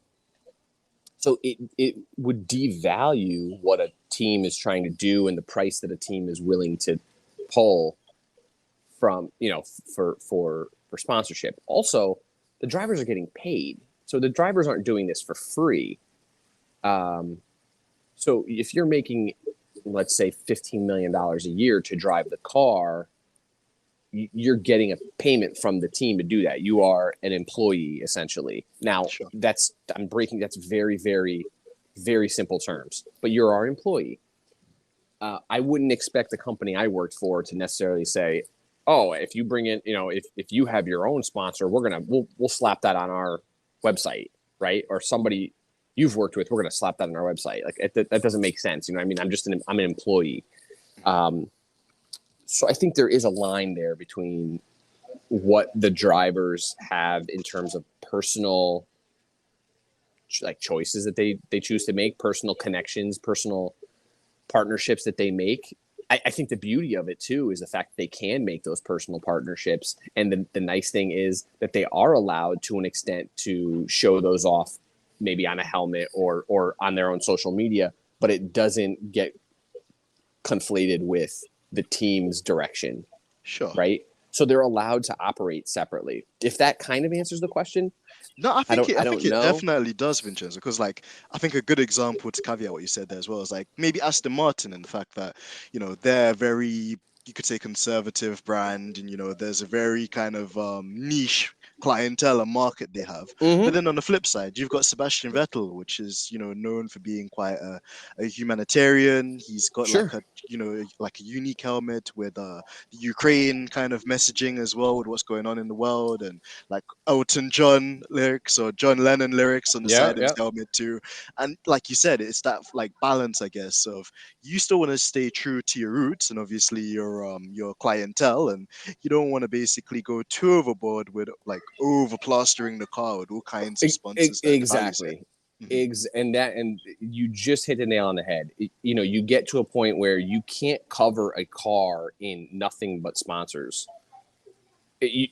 so it would devalue what a team is trying to do and the price that a team is willing to pull from, for sponsorship. Also, the drivers are getting paid. So the drivers aren't doing this for free. So if you're making let's say $15 million a year to drive the car, you're getting a payment from the team to do that. You are an employee essentially. Now Sure. that's very, very, very simple terms, but you're our employee. I wouldn't expect the company I worked for to necessarily say, oh, if you bring in, if you have your own sponsor, we'll slap that on our website, right? Or somebody you've worked with, we're going to slap that on our website. Like that doesn't make sense. You know what I mean? I'm an employee. So I think there is a line there between what the drivers have in terms of personal like choices that they choose to make, personal connections, personal partnerships that they make. I think the beauty of it too is the fact that they can make those personal partnerships. And the nice thing is that they are allowed to an extent to show those off maybe on a helmet or on their own social media, but it doesn't get conflated with the team's direction. Sure. Right. So they're allowed to operate separately. If that kind of answers the question. No, I think it know. definitely does, Vincenzo, because like I think a good example to caveat what you said there as well is like maybe Aston Martin and the fact that, they're very, you could say, conservative brand, and there's a very kind of niche clientele and market they have. But then on the flip side, you've got Sebastian Vettel, which is known for being quite a humanitarian. He's got Sure. like a unique helmet with the Ukraine kind of messaging as well, with what's going on in the world, and like Elton John lyrics or John Lennon lyrics on the side of his helmet too. And like you said, it's that like balance, I guess, of you still want to stay true to your roots and obviously your clientele, and you don't want to basically go too overboard with like over plastering the car with all kinds of sponsors. Exactly. And you just hit the nail on the head. You get to a point where you can't cover a car in nothing but sponsors. It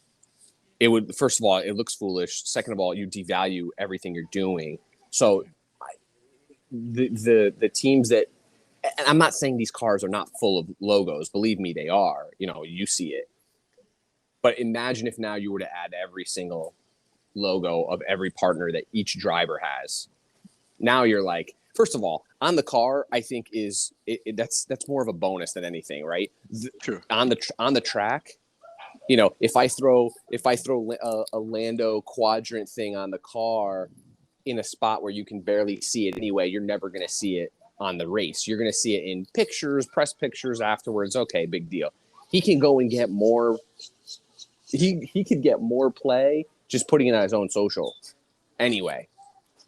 would, first of all, it looks foolish. Second of all, you devalue everything you're doing. So the teams that, and I'm not saying these cars are not full of logos. Believe me, they are. You see it. But imagine if now you were to add every single logo of every partner that each driver has. Now you're like, first of all, on the car, I think that's more of a bonus than anything, right? True. On the track, if I throw a Lando quadrant thing on the car in a spot where you can barely see it anyway, you're never going to see it on the race. You're going to see it in pictures, press pictures afterwards. Okay, big deal. He can go and get more. He could get more play just putting it on his own social anyway.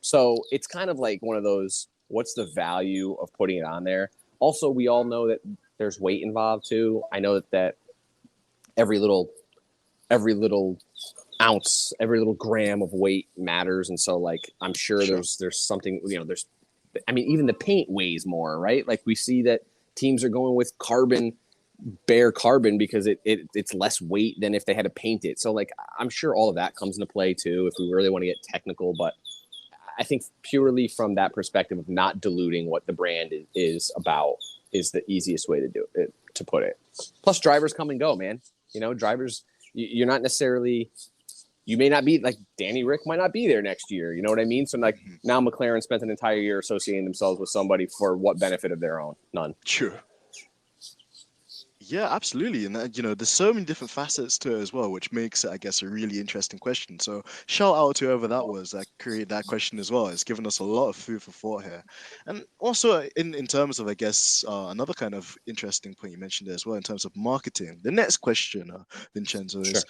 So it's kind of like one of those, what's the value of putting it on there? Also, we all know that there's weight involved too. I know that every little ounce, every little gram of weight matters. And so like, I'm sure there's something, even the paint weighs more, right? Like we see that teams are going with bare carbon because it's less weight than if they had to paint it. So like, I'm sure all of that comes into play too, if we really want to get technical, but I think purely from that perspective of not diluting what the brand is about is the easiest way to do it, to put it. Plus drivers come and go, man. Drivers, you're not necessarily, you may not be like Danny Rick might not be there next year. You know what I mean? So like now McLaren spent an entire year associating themselves with somebody for what benefit of their own? None. Sure. Yeah, absolutely. And there's so many different facets to it as well, which makes it, I guess, a really interesting question. So shout out to whoever that was that created that question as well. It's given us a lot of food for thought here. And also in terms of, I guess, another kind of interesting point you mentioned there as well, in terms of marketing. The next question, Vincenzo, is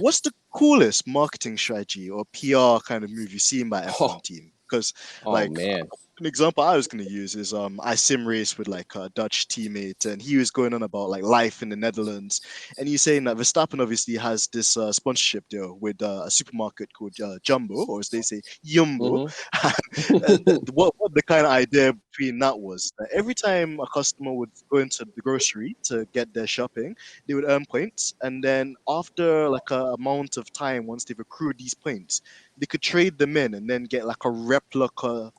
what's the coolest marketing strategy or PR kind of move you've seen by F1 team? Because man. An example I was going to use is I sim raced with like a Dutch teammate, and he was going on about like life in the Netherlands, and he's saying that Verstappen obviously has this sponsorship deal with a supermarket called Jumbo, or as they say, Jumbo. What the kind of idea between that was that every time a customer would go into the grocery to get their shopping, they would earn points, and then after like a amount of time, once they've accrued these points, they could trade them in and then get like a replica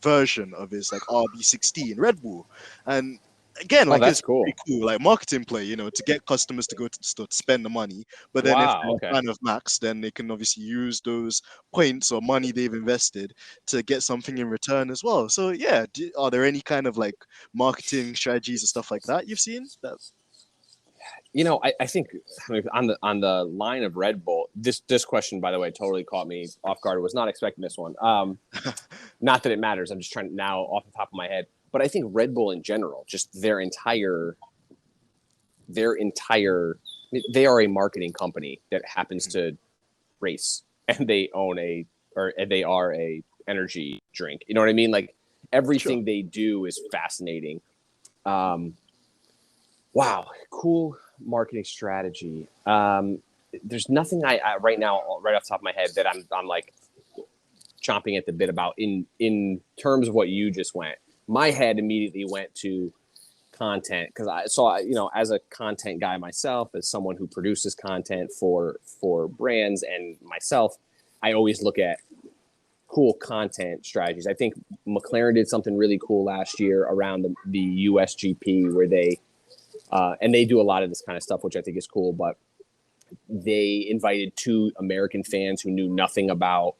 version of his like RB16 Red Bull. And again, Oh, like that's it's cool. pretty cool, like marketing play, to get customers to go to the store to spend the money. But then if Wow. they're Okay. a fan of Max, then they can obviously use those points or money they've invested to get something in return as well. So yeah, are there any kind of like marketing strategies and stuff like that you've seen? That I think on the line of Red Bull, this question, by the way, totally caught me off guard. I was not expecting this one. Not that it matters. I'm just trying now off the top of my head. But I think Red Bull in general, just they are a marketing company that happens to race, and they are a energy drink. You know what I mean? Like sure. everything they do is fascinating. Wow, cool marketing strategy. There's nothing I right now, right off the top of my head, that I'm like chomping at the bit about in terms of what you just went. My head immediately went to content, because I saw, as a content guy myself, as someone who produces content for brands and myself, I always look at cool content strategies. I think McLaren did something really cool last year around the USGP, where they and they do a lot of this kind of stuff, which I think is cool. But they invited two American fans who knew nothing about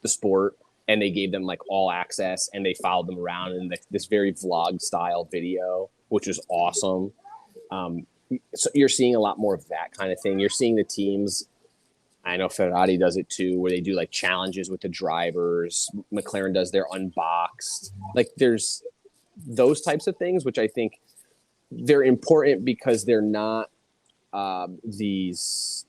the sport, and they gave them like all access, and they followed them around in this very vlog style video, which was awesome. So you're seeing a lot more of that kind of thing. You're seeing the teams. I know Ferrari does it too, where they do like challenges with the drivers. McLaren does their unboxed. Like there's those types of things, which I think they're important because they're not these.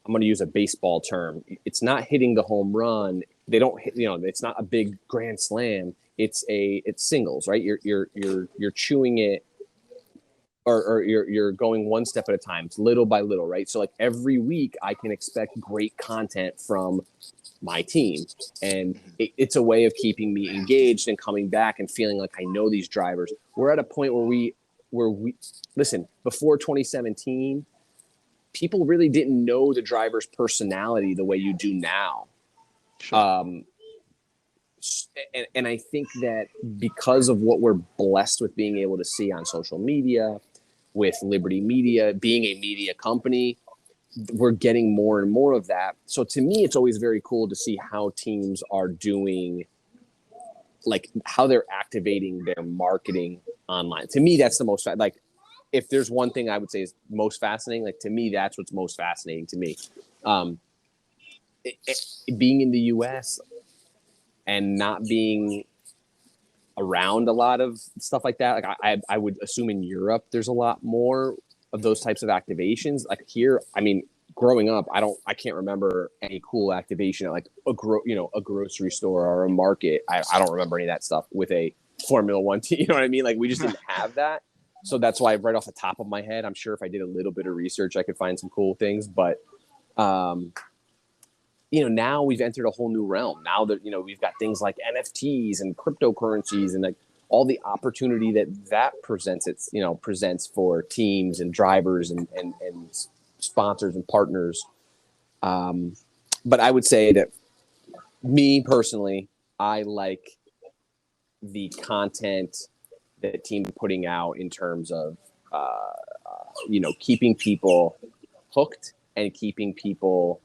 I'm going to use a baseball term. It's not hitting the home run. They don't hit, it's not a big grand slam. It's singles, right? You're chewing it, or you're going one step at a time. It's little by little, right? So like every week I can expect great content from my team, and it's a way of keeping me engaged and coming back and feeling like I know these drivers. We're at a point where we listen, before 2017, people really didn't know the driver's personality the way you do now. Sure. And I think that because of what we're blessed with being able to see on social media, with Liberty Media being a media company, we're getting more and more of that. So to me, it's always very cool to see how teams are doing, like how they're activating their marketing online. To me, that's the most, like, if there's one thing I would say is most fascinating, like to me, that's what's most fascinating to me. Being in the US and not being around a lot of stuff like that, like I would assume in Europe there's a lot more of those types of activations. Like here, I mean, growing up, I can't remember any cool activation at like a grocery store or a market. I don't remember any of that stuff with a Formula One team. You know what I mean? Like we just didn't have that. So that's why right off the top of my head, I'm sure if I did a little bit of research, I could find some cool things. But, now we've entered a whole new realm. Now that, we've got things like NFTs and cryptocurrencies and like all the opportunity that presents for teams and drivers and sponsors and partners. But I would say that me personally, I like the content that team putting out in terms of, keeping people hooked and keeping people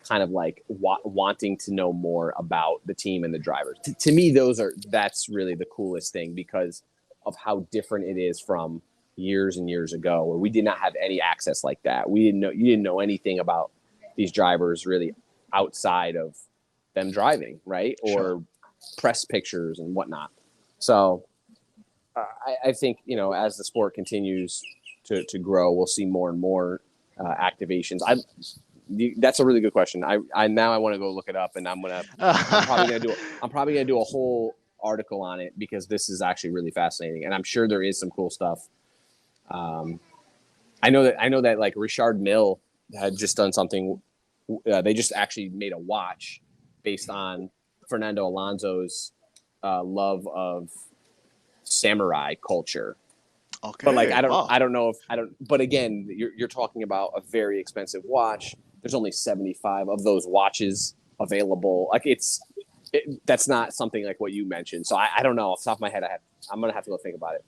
kind of like wanting to know more about the team and the drivers. To me, that's really the coolest thing because of how different it is from years and years ago, where we did not have any access like that. You didn't know anything about these drivers really outside of them driving, right? Sure. Or press pictures and whatnot. So I think, as the sport continues to grow, we'll see more and more activations. That's a really good question. I now I want to go look it up, and I'm probably gonna do a whole article on it because this is actually really fascinating, and I'm sure there is some cool stuff. I know that like Richard Mille had just done something. They just actually made a watch based on Fernando Alonso's love of samurai culture. Okay. But like Wow. I don't know if but again, you're talking about a very expensive watch. There's only 75 of those watches available. Like that's not something like what you mentioned. So I don't know. Off the top of my head, I'm gonna have to go think about it.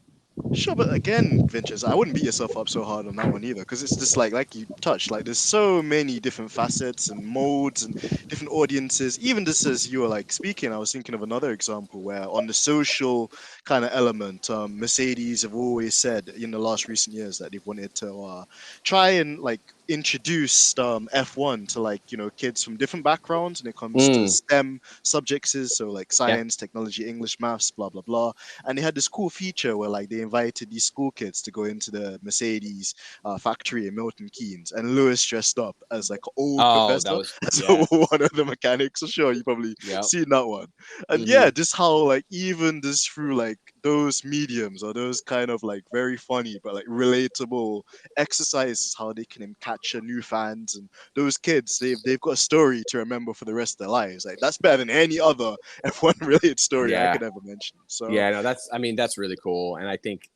Sure, but again, Vinces, I wouldn't beat yourself up so hard on that one either, because it's just like you touched, like there's so many different facets and modes and different audiences. Even just as you were like speaking, I was thinking of another example where on the social kind of element, Mercedes have always said in the last recent years that they've wanted to try and like introduce F1 to like kids from different backgrounds when it comes to Mm, STEM subjects, so like yeah. science, technology, English, maths, blah blah blah. And they had this cool feature where like they invited these school kids to go into the Mercedes factory in Milton Keynes, and Lewis dressed up as like an old Oh, that professor was as yeah. one of the mechanics. So sure, you probably Yep. seen that one. And Hmm. yeah, just how like even just through like those mediums or those kind of like very funny but like relatable exercises, how they can capture new fans, and those kids they've got a story to remember for the rest of their lives. Like that's better than any other F1 related story I Yeah. could ever mention. So Yeah. No, that's. I mean, that's really cool, and I think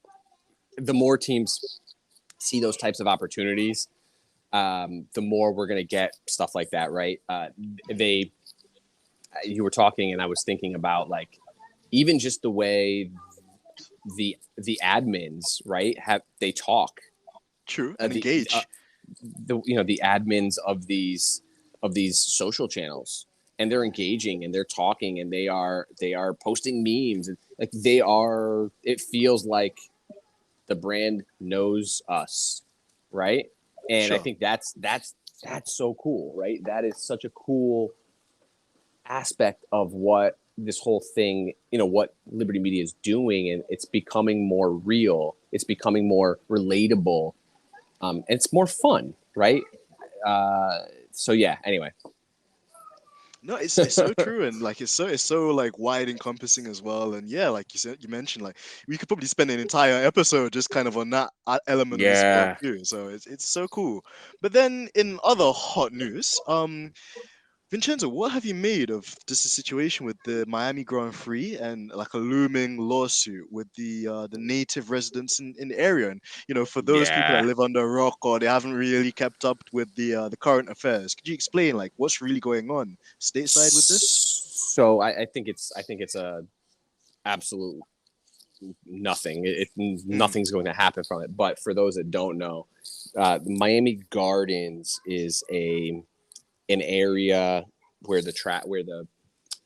the more teams see those types of opportunities, the more we're going to get stuff like that, right? They, you were talking, and I was thinking about like even just the way the admins, right, have they talk. true Uh, and the engage. the the admins of these social channels, and they're engaging and they're talking and they are posting memes, and like they are. It feels like the brand knows us, right? And I Sure. think that's so cool, right? That is such a cool aspect of what this whole thing, what Liberty Media is doing, and it's becoming more real. It's becoming more relatable, and it's more fun, right? So yeah. Anyway, No, it's so true, and like it's so like wide encompassing as well. And yeah, like you said, you mentioned, like we could probably spend an entire episode just kind of on that element of the sport yeah, too. So it's so cool. But then in other hot news, Vincenzo, what have you made of just the situation with the Miami Grand Prix and like a looming lawsuit with the native residents in the area? And for those people that yeah. live under a rock or they haven't really kept up with the current affairs, could you explain like what's really going on stateside with this? So I think it's a absolute nothing. Mm, Nothing's going to happen from it. But for those that don't know, Miami Gardens is an area where the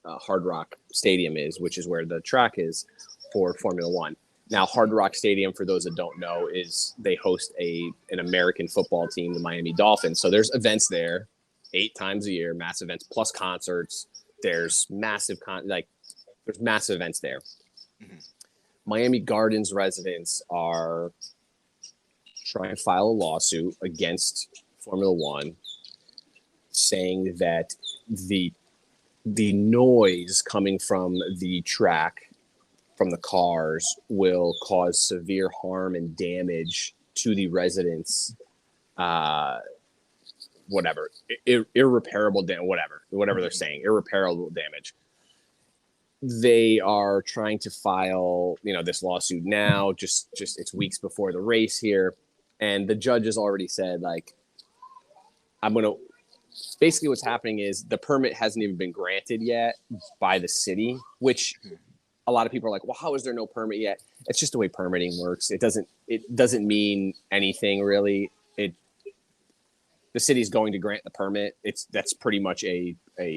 Hard Rock Stadium is, which is where the track is for Formula One. Now, Hard mhm. Rock Stadium, for those that don't know, is they host an American football team, the Miami Dolphins. So there's events there 8 times a year, mass events plus concerts. There's there's massive events there. Mhm. Miami Gardens residents are trying to file a lawsuit against Formula One, saying that the the noise coming from the track, from the cars, will cause severe harm and damage to the residents. Uh, Whatever, irreparable damage, whatever they're Mhm. saying, irreparable damage. They are trying to file, this lawsuit now. Just it's weeks before the race here, and the judge has already said, like, I'm gonna. Basically, what's happening is the permit hasn't even been granted yet by the city, which Mhm. a lot of people are like, well, how is there no permit yet? It's just the way permitting works. It doesn't mean anything really. The city's going to grant the permit. That's pretty much a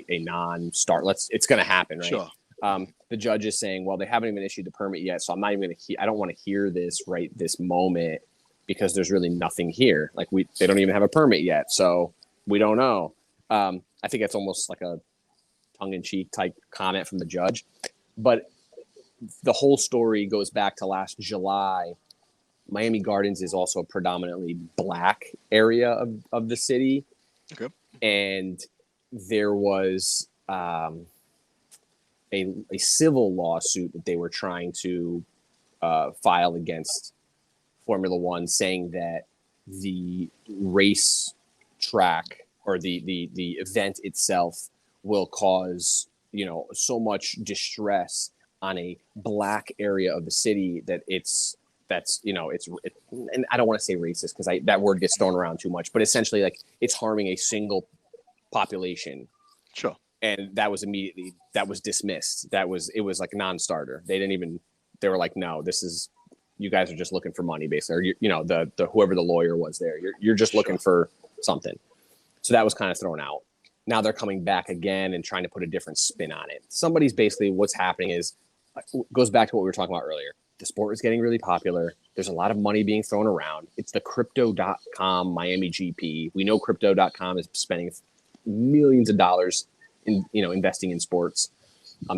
non-start. It's going to happen, right? Sure. Mhm. The judge is saying, well, they haven't even issued the permit yet, so I'm not even going to. I don't want to hear this right this moment, because there's really nothing here. Like, they don't even have a permit yet, so we don't know. I think it's almost like a tongue-in-cheek type comment from the judge, but the whole story goes back to last July. Miami Gardens is also a predominantly black area of the city, Okay. and there was a civil lawsuit that they were trying to file against Formula One, saying that the race track, or the event itself, will cause so much distress on a black area of the city that and I don't want to say racist, because that word gets thrown around too much, but essentially, like, it's harming a single population. Sure. And that was dismissed. It was like non-starter. They didn't even. They were like, no, this is, you guys are just looking for money, basically, or you know, the whoever the lawyer was there, you're just looking for something. So that was kind of thrown out. Now they're coming back again and trying to put a different spin on it. Somebody's basically, what's happening is, goes back to what we were talking about earlier. The sport is getting really popular. There's a lot of money being thrown around. It's the crypto.com Miami GP. We know crypto.com is spending millions of dollars in, you know, investing in sports,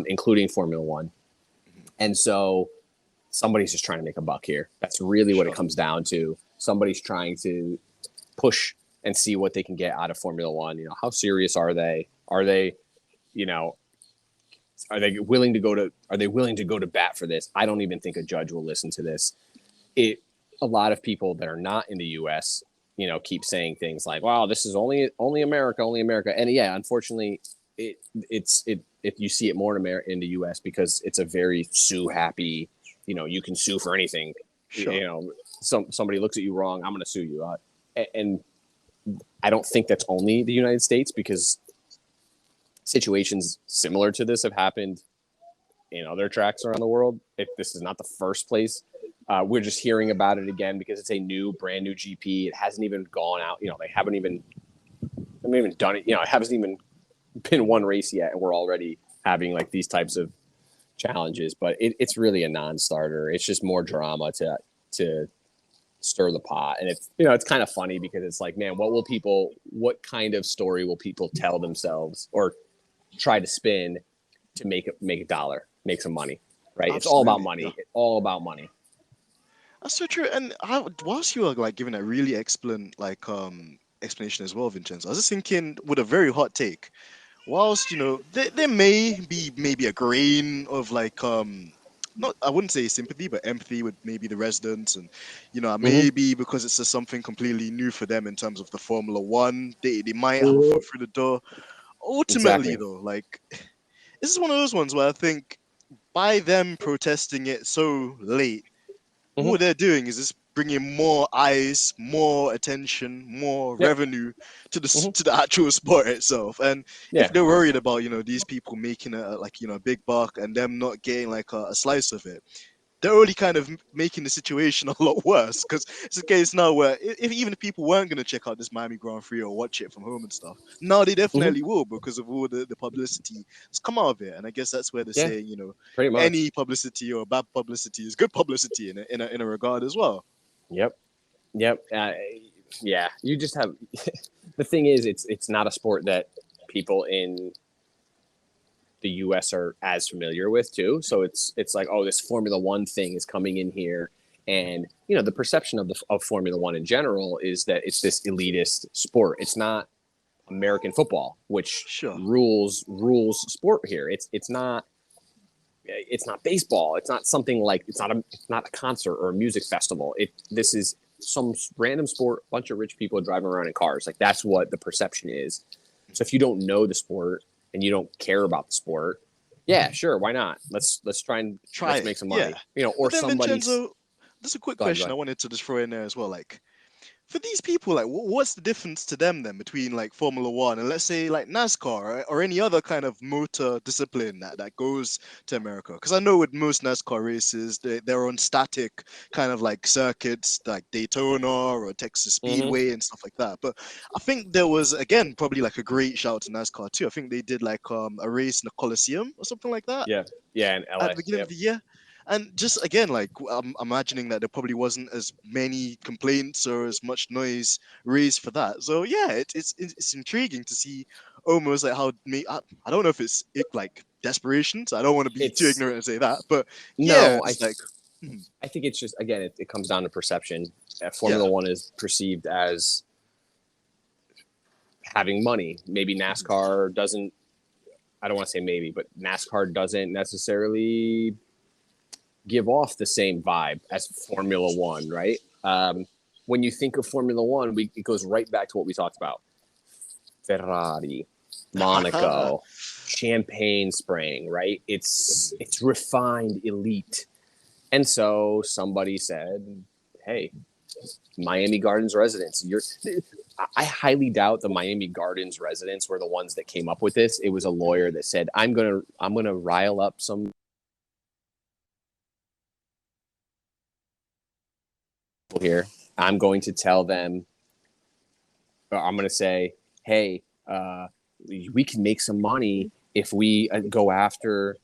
including Formula One. And so somebody's just trying to make a buck here. That's really what it comes down to. Somebody's trying to push and see what they can get out of Formula One. You know, how serious are they? Are they, you know, are they willing to go to bat for this? I don't even think a judge will listen to this. A lot of people that are not in the US, you know, keep saying things like, wow, this is only America, only America. And yeah, unfortunately, you see it more in the US because it's a very sue happy, you know, you can sue for anything. Sure. You know, somebody looks at you wrong, I'm going to sue you. And I don't think that's only the United States, because situations similar to this have happened in other tracks around the world. This is not the first place. We're just hearing about it again because it's a brand new GP. It hasn't even gone out. You know, they haven't even done it. You know, it hasn't even been one race yet, and we're already having like these types of challenges. But it's really a non-starter. It's just more drama to stir the pot. And it's, you know, it's kind of funny because it's like, man, what kind of story will people tell themselves or try to spin to make a dollar, make some money, right? Absolutely. It's all about money. Yeah. It's all about money. That's so true. And whilst you were like giving a really excellent explanation as well, Vincenzo, I was just thinking with a very hot take. Whilst, you know, there may be maybe a grain of like not, I wouldn't say sympathy, but empathy with maybe the residents, and you know, maybe because it's just something completely new for them in terms of the Formula One, they might have a foot through the door. Ultimately, though, like, this is one of those ones where I think by them protesting it so late, what they're doing is just bringing more eyes, more attention, more revenue to the actual sport itself. And if they're worried about, you know, these people making a big buck and them not getting like a slice of it, they're already kind of making the situation a lot worse, because it's a case now where even if people weren't going to check out this Miami Grand Prix or watch it from home and stuff, now they definitely will, because of all the publicity that's come out of it. And I guess that's where they're saying, you know, any publicity or bad publicity is good publicity in a regard as well. Yep. Yeah. You just have the thing is, it's not a sport that people in the US are as familiar with too. So it's like, oh, this Formula One thing is coming in here. And, you know, the perception of Formula One in general is that it's this elitist sport. It's not American football, which rules sport here. It's not baseball. It's not something like, it's not a concert or a music festival. This is some random sport, a bunch of rich people driving around in cars. Like, that's what the perception is. So if you don't know the sport and you don't care about the sport, yeah, sure, why not? Let's make some money. Yeah. You know, or somebody. Vincenzo, there's a quick question I wanted to just throw in there as well. Like, for these people, like, what's the difference to them then between like Formula One and let's say like NASCAR or any other kind of motor discipline that goes to America? Because I know with most NASCAR races, they're on static kind of like circuits like Daytona or Texas Speedway and stuff like that. But I think there was, again, probably like a great shout out to NASCAR too. I think they did like a race in the Coliseum or something like that. Yeah, in LA at the beginning of the year. And just again, like, I'm imagining that there probably wasn't as many complaints or as much noise raised for that. So yeah, it's intriguing to see almost like how I don't know if it's like desperation. So I don't want to be too ignorant and say that, but yeah, it's I think it's just, again, it comes down to perception. Formula One is perceived as having money. Maybe NASCAR doesn't. I don't want to say maybe, but NASCAR doesn't necessarily give off the same vibe as Formula One, right? When you think of Formula One, it goes right back to what we talked about. Ferrari, Monaco, champagne spraying, right? It's refined elite. And so somebody said, hey, Miami Gardens residents, I highly doubt the Miami Gardens residents were the ones that came up with this. It was a lawyer that said, I'm gonna rile up some here. I'm going to tell them, I'm going to say, hey, we can make some money if we go after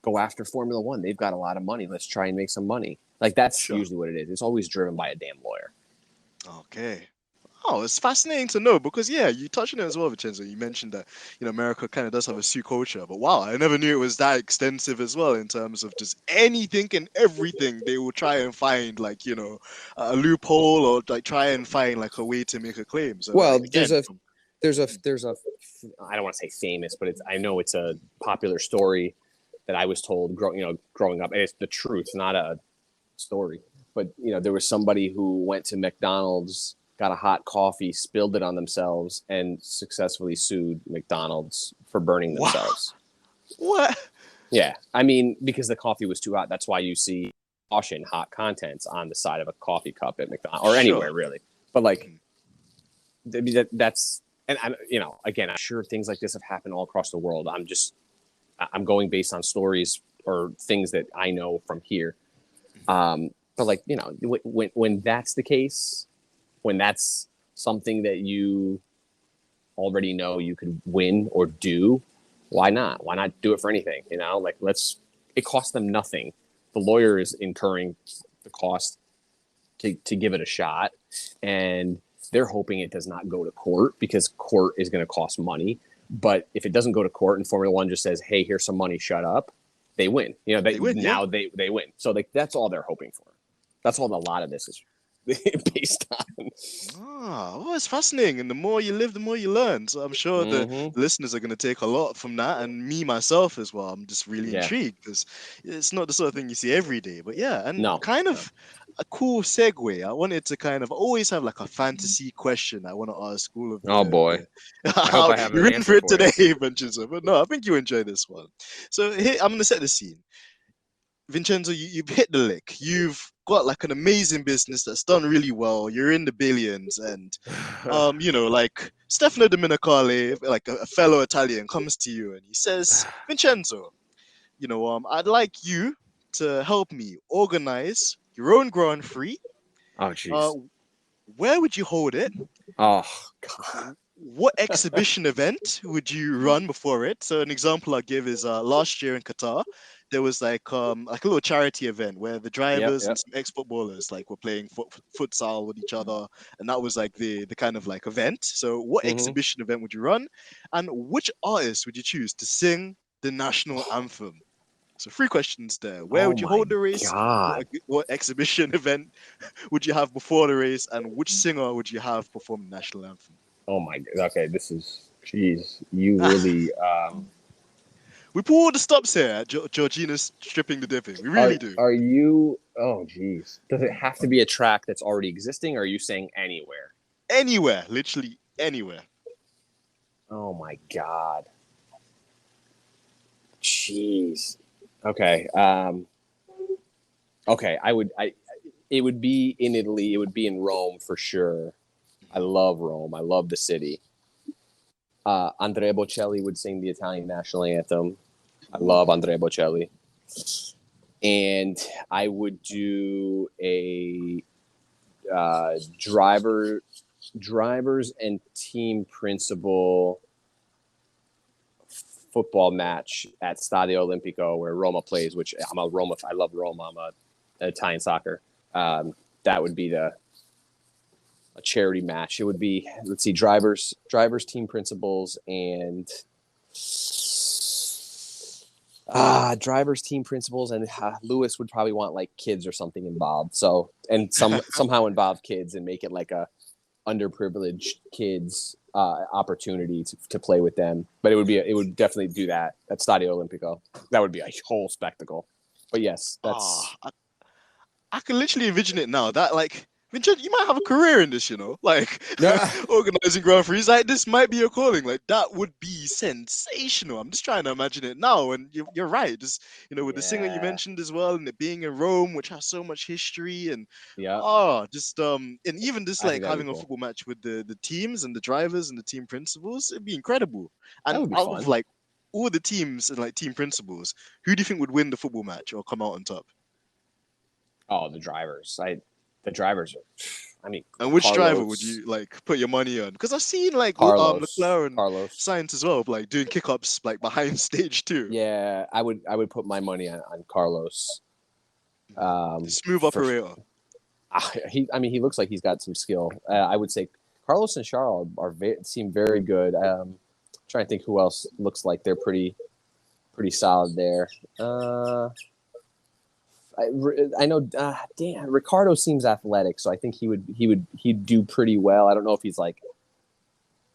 Formula One. They've got a lot of money. Let's try and make some money. Like, that's usually what it is. It's always driven by a damn lawyer. Okay. Oh, it's fascinating to know because yeah, you touched on it as well, Vincenzo. You mentioned that America kind of does have a suit culture, but wow, I never knew it was that extensive as well in terms of just anything and everything they will try and find like a loophole or like try and find like a way to make a claim. So Well, like again, there's a I don't want to say famous, but I know it's a popular story that I was told growing up, and it's the truth, not a story. But there was somebody who went to McDonald's, got a hot coffee, spilled it on themselves, and successfully sued McDonald's for burning themselves. What? Yeah, I mean, because the coffee was too hot. That's why you see caution hot contents on the side of a coffee cup at McDonald's or anywhere really. But like, that's and again, I'm sure things like this have happened all across the world. I'm going based on stories or things that I know from here. But like, when that's the case, when that's something that you already know you could win or do, why not? Why not do it for anything? Like, it costs them nothing. The lawyer is incurring the cost to give it a shot. And they're hoping it does not go to court because court is going to cost money. But if it doesn't go to court and Formula One just says, hey, here's some money, shut up, they win. They win. They win. So like, that's all they're hoping for. That's all a lot of this is based on. Well, it's fascinating, and the more you live, the more you learn. So I'm sure the listeners are going to take a lot from that, and me myself as well. I'm just really intrigued because it's not the sort of thing you see every day. But yeah, and kind of a cool segue. I wanted to kind of always have like a fantasy question I want to ask all of the. Oh boy, I hope I have you're an in for it answer today, Vincenzo. But no, I think you enjoy this one. So here, I'm going to set the scene. Vincenzo, you've hit the lick. You've got like an amazing business that's done really well. You're in the billions, and like Stefano Domenicali, like a fellow Italian, comes to you and he says, Vincenzo, I'd like you to help me organize your own Grand Prix. Oh, jeez. Where would you hold it? Oh, God. What exhibition event would you run before it? So an example I give is last year in Qatar, there was like a little charity event where the drivers and some ex-footballers like were playing futsal with each other, and that was like the kind of like event. So what exhibition event would you run, and which artist would you choose to sing the national anthem? So 3 questions there. Where would you hold the race? What exhibition event would you have before the race, and which singer would you have perform the national anthem? Oh my God. Okay, this is, jeez, you really. We pull all the stops here at Georgina's stripping the dipping. We really do. Are you? Oh, jeez. Does it have to be a track that's already existing, or are you saying anywhere? Anywhere, literally anywhere. Oh my God. Jeez. Okay. Okay. It would be in Italy. It would be in Rome for sure. I love Rome. I love the city. Andrea Bocelli would sing the Italian national anthem. I love Andrea Bocelli. And I would do a drivers and team principal football match at Stadio Olimpico where Roma plays, which I love Roma. I'm an Italian soccer. That would be a charity match. It would be, let's see, drivers, team principals, and drivers, team principals, and Lewis would probably want like kids or something involved. So, and somehow involve kids and make it like a underprivileged kids opportunity to play with them. But it would definitely do that at Stadio Olimpico. That would be a whole spectacle. But yes, that's. I can literally envision it now. That like, Vincenzo, you might have a career in this, like organizing Grand Prix. Like this might be your calling. Like that would be sensational. I'm just trying to imagine it now, and you're right. Just with the singer you mentioned as well, and it being in Rome, which has so much history, and and even just like having a football match with the teams and the drivers and the team principals, it'd be incredible. And that would be out fun. of like all the teams and like team principals, who do you think would win the football match or come out on top? Oh, the drivers are. I mean, And which driver would Carlos, you like put your money on? Because I've seen like Carlos, McLaren Carlos. signs as well, like doing kickups like behind stage too. Yeah, I would put my money on Carlos. The smooth For operator. I mean, he looks like he's got some skill. I would say Carlos and Charles seem very good. Trying to think who else looks like they're pretty solid there. I know. Damn, Ricardo seems athletic, so I think he'd do pretty well. I don't know if he's like.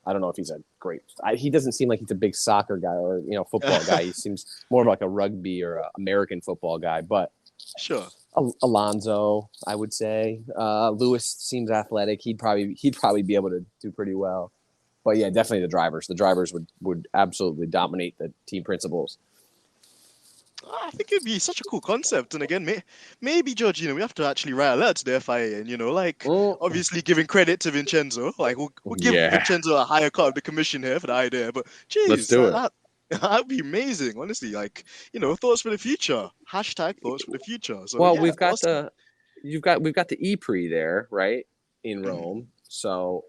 I don't know if he's a great. He doesn't seem like he's a big soccer guy or football guy. He seems more of like a rugby or American football guy. But Sure. Alonso, I would say. Lewis seems athletic. He'd probably be able to do pretty well. But yeah, definitely the drivers. The drivers would absolutely dominate the team principals. I think it'd be such a cool concept. And again, maybe George, we have to actually write a letter to the FIA and like obviously giving credit to Vincenzo. Like we'll give Yeah. Vincenzo a higher cut of the commission here for the idea. But Let's geez, do it. that'd be amazing. Honestly, like thoughts for the future. Hashtag thoughts for the future. So Well, yeah, we've got awesome. we've got the E-Prix there, right, in Rome. So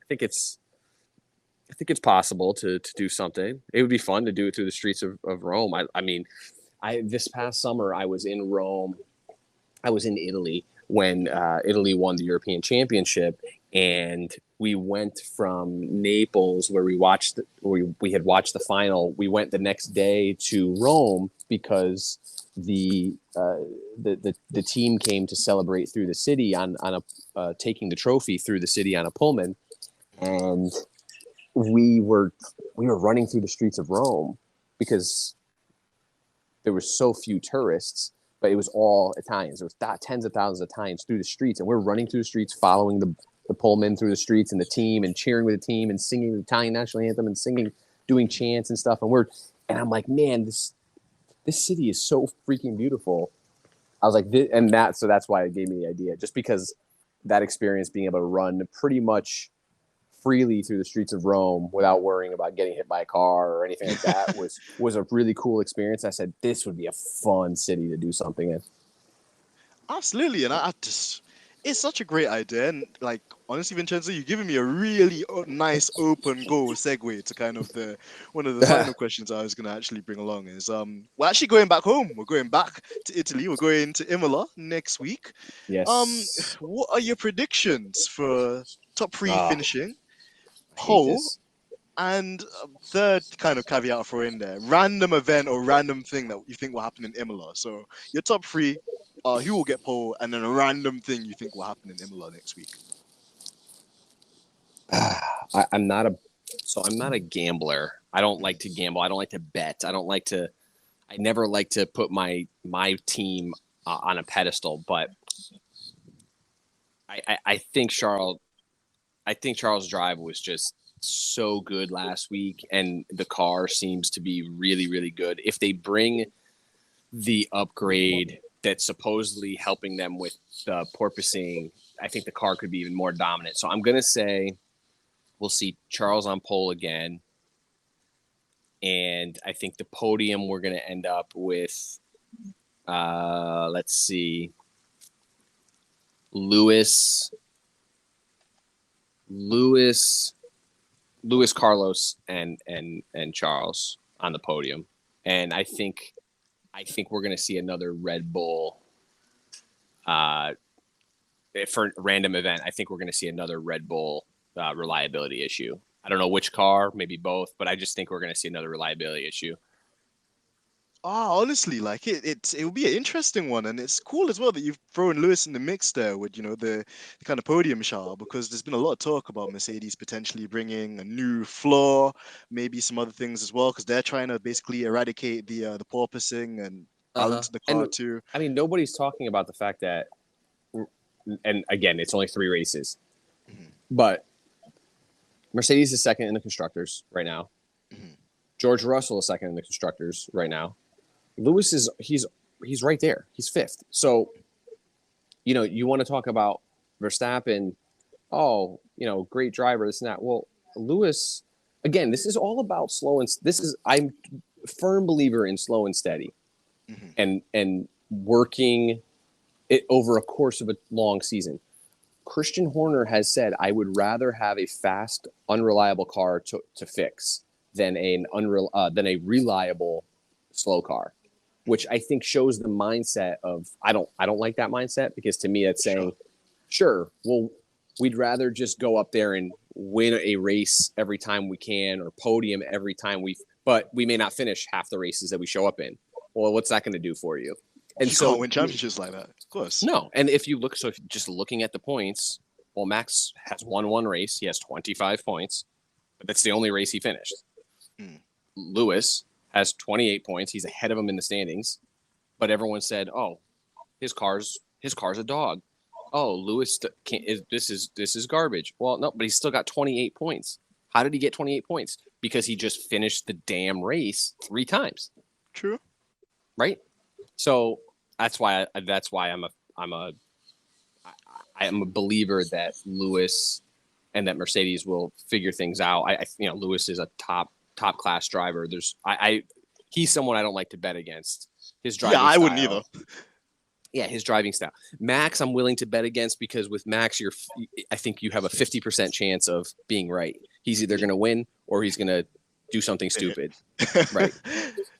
I think it's possible to do something. It would be fun to do it through the streets of Rome. I mean, this past summer I was in Rome. I was in Italy when Italy won the European Championship, and we went from Naples, where we had watched the final. We went the next day to Rome because the team came to celebrate through the city on a taking the trophy through the city on a Pullman, and we were running through the streets of Rome because there were so few tourists, but it was all Italians. There was tens of thousands of Italians through the streets, and we're running through the streets, following the Pullman through the streets and the team, and cheering with the team, and singing the Italian national anthem, and doing chants and stuff. And I'm like, man, this city is so freaking beautiful. I was like, so that's why it gave me the idea, just because that experience, being able to run pretty much freely through the streets of Rome without worrying about getting hit by a car or anything like that was a really cool experience. I said, this would be a fun city to do something in. Absolutely, and it's such a great idea. And like honestly, Vincenzo, you're giving me a really nice open goal segue to kind of one of the final questions I was going to actually bring along is we're actually going back home. We're going back to Italy. We're going to Imola next week. Yes. What are your predictions for top three finishing, I hate pole, this. and third kind of caveat I'll throw in there, random event or random thing that you think will happen in Imola? So your top three, who will get pole, and then a random thing you think will happen in Imola next week. I'm not a gambler. I don't like to gamble. I don't like to bet. I never like to put my team on a pedestal, but I think Charles Drive was just so good last week, and the car seems to be really, really good. If they bring the upgrade that's supposedly helping them with the porpoising, I think the car could be even more dominant. So I'm going to say we'll see Charles on pole again. And I think the podium, we're going to end up with, let's see, Lewis, Carlos, and Charles on the podium. And I think we're going to see another Red Bull for a random event. I think we're going to see another Red Bull reliability issue. I don't know which car, maybe both, but I just think we're going to see another reliability issue. Honestly, like it will be an interesting one, and it's cool as well that you've thrown Lewis in the mix there with the kind of podium shot, because there's been a lot of talk about Mercedes potentially bringing a new floor, maybe some other things as well, because they're trying to basically eradicate the porpoising and balance the car And too. I mean, nobody's talking about the fact that, and again, it's only 3 races, but Mercedes is second in the constructors right now. George Russell is second in the constructors right now. Lewis he's right there. He's 5th. So, you want to talk about Verstappen, great driver, this and that. Well, Lewis, again, this is all about I'm a firm believer in slow and steady, and working. over a course of a long season. Christian Horner has said, I would rather have a fast, unreliable car to fix than a reliable slow car, which I think shows the mindset of I don't like that mindset, because to me it's saying, sure, well, we'd rather just go up there and win a race every time we can, or podium every time but we may not finish half the races that we show up in. Well, what's that going to do for you? And you so can't win championships like that, of course. No. And if just looking at the points, well, Max has won one race. He has 25 points, but that's the only race he finished. Lewis has 28 points. He's ahead of him in the standings, but everyone said, oh, his car's a dog. Oh, Lewis this is garbage. Well, no, but he's still got 28 points. How did he get 28 points? Because he just finished the damn race 3 times. True. Right? So that's why I'm a believer that Lewis and that Mercedes will figure things out. Lewis is a top class driver. He's someone I don't like to bet against. His driving style. I wouldn't either. Yeah, his driving style. Max, I'm willing to bet against, because with Max, I think you have a 50% chance of being right. He's either going to win or he's going to do something stupid. Right.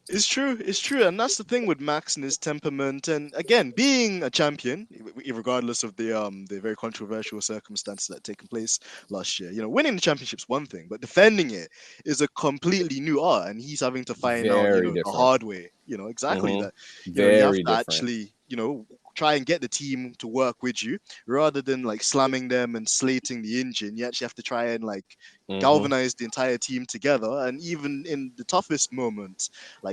It's true. And that's the thing with Max and his temperament. And again, being a champion, regardless of the very controversial circumstances that taken place last year, winning the championship's one thing, but defending it is a completely new art. And he's having to find out the hard way, exactly that. You have to actually, try and get the team to work with you rather than like slamming them and slating the engine. You actually have to try and galvanize the entire team together. And even in the toughest moments,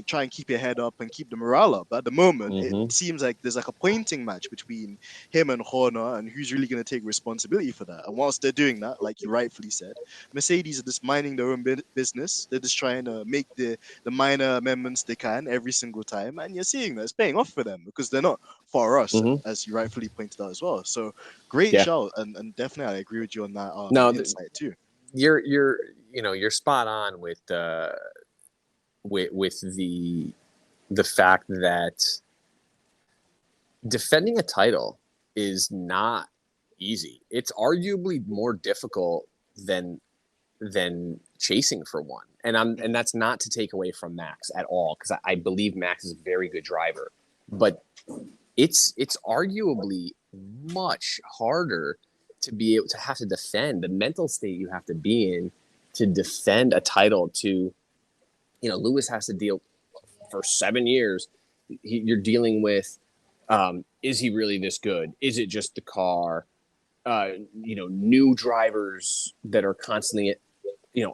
try and keep your head up and keep the morale up. At the moment, it seems like there's a pointing match between him and Horner, and who's really going to take responsibility for that. And whilst they're doing that, like you rightfully said, Mercedes are just minding their own business. They're just trying to make the minor amendments they can every single time. And you're seeing that it's paying off for them, because they're not far us, as you rightfully pointed out as well. So great shout, and definitely I agree with you on that insight too. You're spot on with the fact that defending a title is not easy. It's arguably more difficult than chasing for one. And that's not to take away from Max at all, because I believe Max is a very good driver. But it's arguably much harder to be able to have to defend the mental state you have to be in to defend a title. Lewis has to deal for 7 years. You're dealing with, is he really this good? Is it just the car? New drivers that are constantly,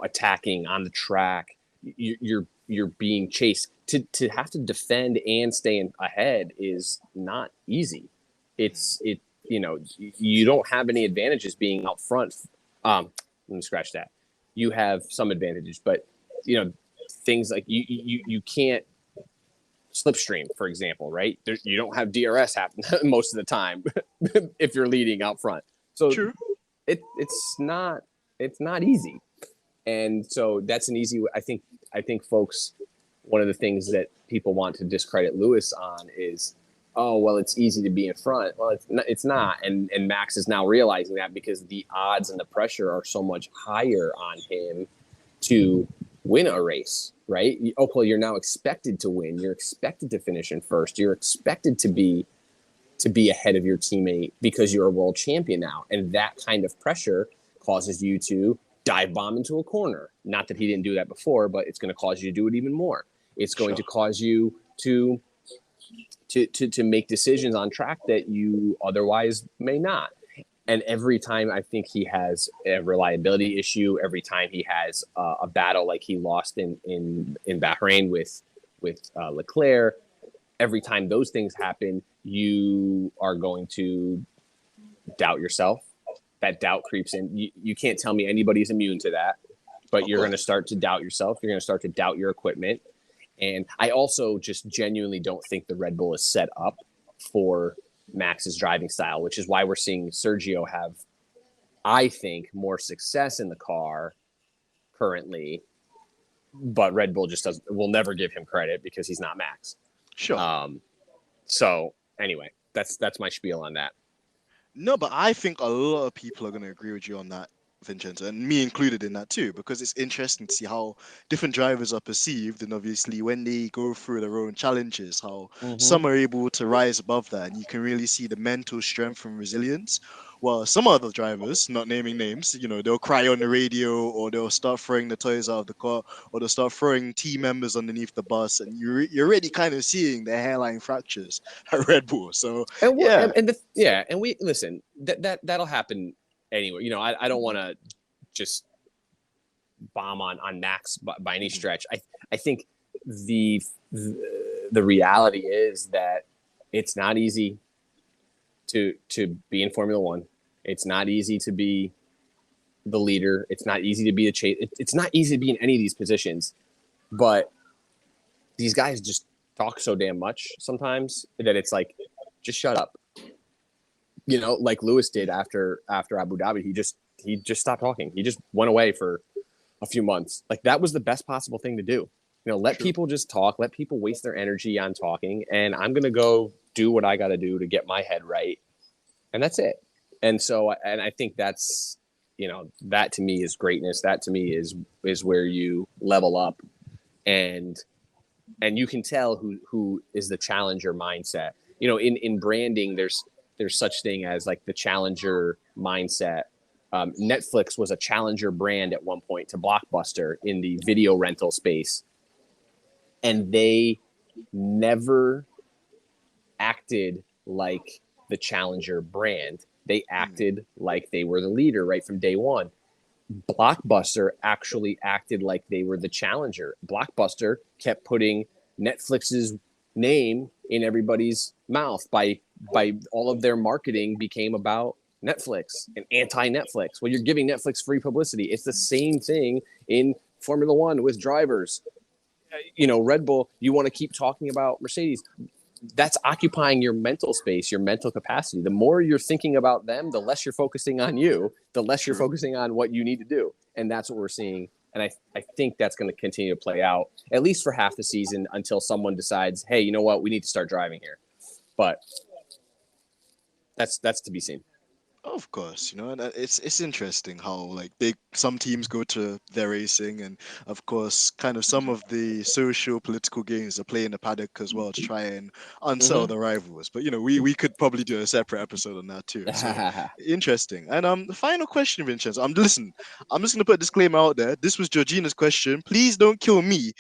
attacking on the track. You're being chased. To have to defend and stay ahead is not easy. You don't have any advantages being out front. Let me scratch that. You have some advantages, but things like you can't slipstream, for example, right? You don't have DRS happen most of the time if you're leading out front. So true. It's not easy, and so that's an easy. I think folks. One of the things that people want to discredit Lewis on is, oh, well, it's easy to be in front. Well, it's not. And Max is now realizing that, because the odds and the pressure are so much higher on him to win a race, right? Okay, you're now expected to win. You're expected to finish in first. You're expected to be ahead of your teammate because you're a world champion now. And that kind of pressure causes you to dive bomb into a corner. Not that he didn't do that before, but it's going to cause you to do it even more. It's going to cause you to make decisions on track that you otherwise may not. And every time I think he has a reliability issue, every time he has a battle like he lost in Bahrain with Leclerc, every time those things happen, you are going to doubt yourself. That doubt creeps in. You can't tell me anybody's immune to that, but you're going to start to doubt yourself. You're going to start to doubt your equipment. And I also just genuinely don't think the Red Bull is set up for Max's driving style, which is why we're seeing Sergio have, I think, more success in the car currently. But Red Bull just will never give him credit because he's not Max. Sure. So anyway, that's my spiel on that. No, but I think a lot of people are going to agree with you on that, Vincenzo, and me included in that too, because it's interesting to see how different drivers are perceived, and obviously when they go through their own challenges, how some are able to rise above that, and you can really see the mental strength and resilience. While some other drivers, not naming names, they'll cry on the radio, or they'll start throwing the toys out of the car, or they'll start throwing team members underneath the bus, and you're already kind of seeing the hairline fractures at Red Bull. So And yeah. and we listen, that'll happen anyway. I don't want to just bomb on Max by any stretch. I think the reality is that it's not easy to be in Formula One. It's not easy to be the leader. It's not easy to be the chase. It's not easy to be in any of these positions, but these guys just talk so damn much sometimes that it's like, just shut up. Like Lewis did after Abu Dhabi. He just stopped talking. He just went away for a few months. Like, that was the best possible thing to do. Let people just talk, let people waste their energy on talking, and I'm going to go do what I got to do to get my head right. And that's it. And so, and I think that's, that to me is greatness. That to me is where you level up, and you can tell who is the challenger mindset. In branding, there's such thing as like the challenger mindset. Netflix was a challenger brand at one point to Blockbuster in the video rental space. And they never acted like the challenger brand. They acted like they were the leader right from day one. Blockbuster actually acted like they were the challenger. Blockbuster kept putting Netflix's name in everybody's mouth by all of their marketing became about Netflix and anti-Netflix. Well, you're giving Netflix free publicity. It's the same thing in Formula One with drivers. Red Bull, you want to keep talking about Mercedes. That's occupying your mental space, your mental capacity. The more you're thinking about them, the less you're focusing on you, the less you're focusing on what you need to do. And that's what we're seeing. And I think that's going to continue to play out, at least for half the season, until someone decides, hey, you know what, we need to start driving here. But that's to be seen. Of course, and it's interesting how like some teams go to their racing, and of course, kind of some of the social political games are playing the paddock as well to try and unsell the rivals. But we could probably do a separate episode on that too. So interesting. And the final question, Vincenzo. I'm just gonna put a disclaimer out there. This was Georgina's question. Please don't kill me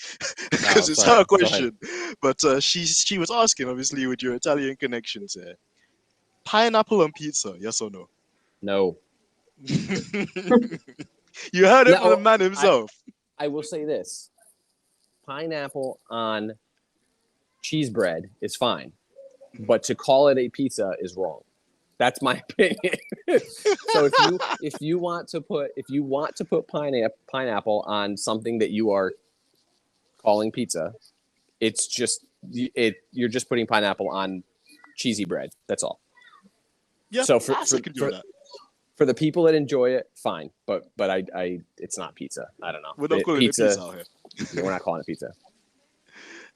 because it's her question. But she was asking, obviously, with your Italian connections here. Pineapple on pizza, yes or no? No. You heard it from the man himself. I will say this. Pineapple on cheese bread is fine, but to call it a pizza is wrong. That's my opinion. So if you want to put pineapple on something that you are calling pizza, it's just you're just putting pineapple on cheesy bread. That's all. Yeah, so for the people that enjoy it, fine. But I it's not pizza. I don't know. We're not calling it pizza out here. We're not calling it pizza.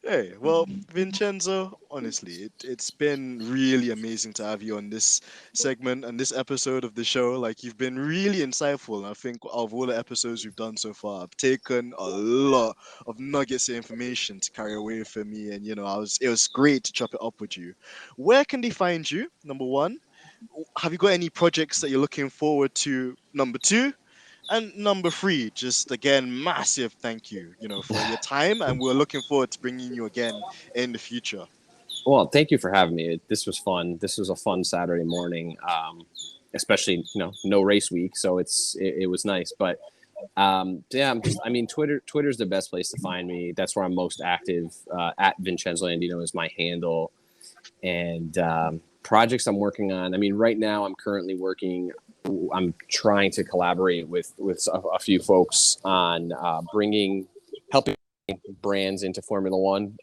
Hey, well, Vincenzo, honestly, it's been really amazing to have you on this segment and this episode of the show. Like, you've been really insightful. And I think of all the episodes we've done so far, I've taken a lot of nuggets of information to carry away for me. And, it was great to chop it up with you. Where can they find you? Number one, have you got any projects that you're looking forward to? Number two, and number three, just again, massive thank you, for your time, and we're looking forward to bringing you again in the future. Well, thank you for having me. This was fun. This was a fun Saturday morning, especially no race week, so it was nice. But Twitter's the best place to find me. That's where I'm most active. At Vincenzo Landino is my handle, and projects I'm working on. Right now I'm currently I'm trying to collaborate with a few folks on helping brands into Formula One.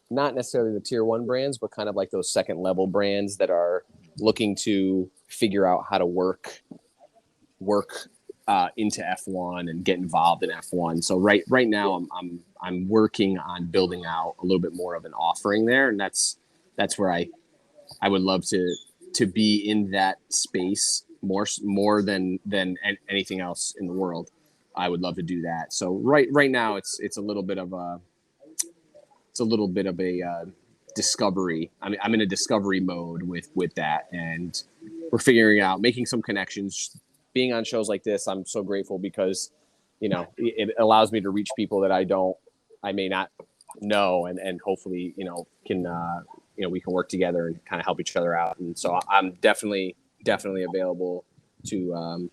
Not necessarily the tier one brands, but kind of like those second level brands that are looking to figure out how to work into F1 and get involved in F1. So right now I'm working on building out a little bit more of an offering there, and that's where I I would love to be in that space more than anything else in the world. I would love to do that. So right now it's a little bit of a discovery. I'm in a discovery mode with that, and we're figuring out, making some connections, being on shows like this. I'm so grateful because, it allows me to reach people that I may not know, and hopefully, can, we can work together and kind of help each other out. And so I'm definitely available to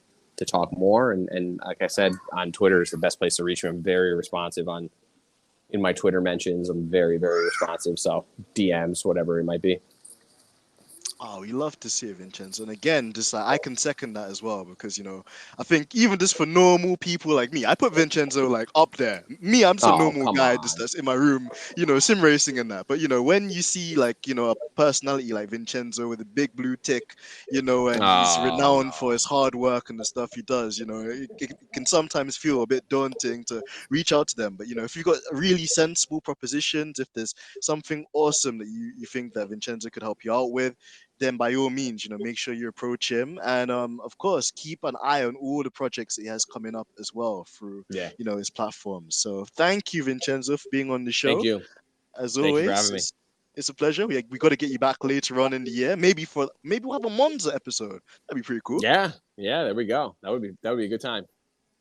talk more. And like I said, on Twitter is the best place to reach me. I'm very responsive in my Twitter mentions. I'm very, very responsive. So DMs, whatever it might be. Oh, we love to see it, Vincenzo. And again, just like I can second that as well because I think even just for normal people like me, I put Vincenzo like up there. Me, I'm just a Oh, normal come guy just on. that's in my room, sim racing and that. But when you see like a personality like Vincenzo with a big blue tick, and he's Oh, renowned for his hard work and the stuff he does, it can sometimes feel a bit daunting to reach out to them. But if you've got really sensible propositions, if there's something awesome that you think that Vincenzo could help you out with, then by all means, make sure you approach him, and of course, keep an eye on all the projects that he has coming up as well through, yeah. his platforms. So thank you, Vincenzo, for being on the Thank show. you. As Thank you for always, having me. it's a pleasure. We got to get you back later on in the year. Maybe we'll have a Monza episode. That'd be pretty cool. Yeah. Yeah. There we go. That would be a good time.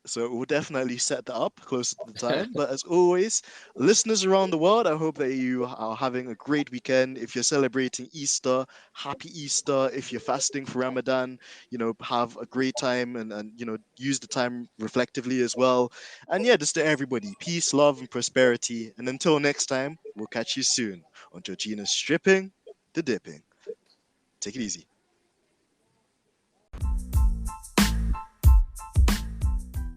So we'll definitely set that up closer to the time. But as always, listeners around the world, I hope that you are having a great weekend. If you're celebrating Easter, happy Easter. If you're fasting for Ramadan, have a great time, and use the time reflectively as well. And yeah, just to everybody, peace, love, and prosperity. And until next time, we'll catch you soon on Georgina's Stripping the Dipping. Take it easy.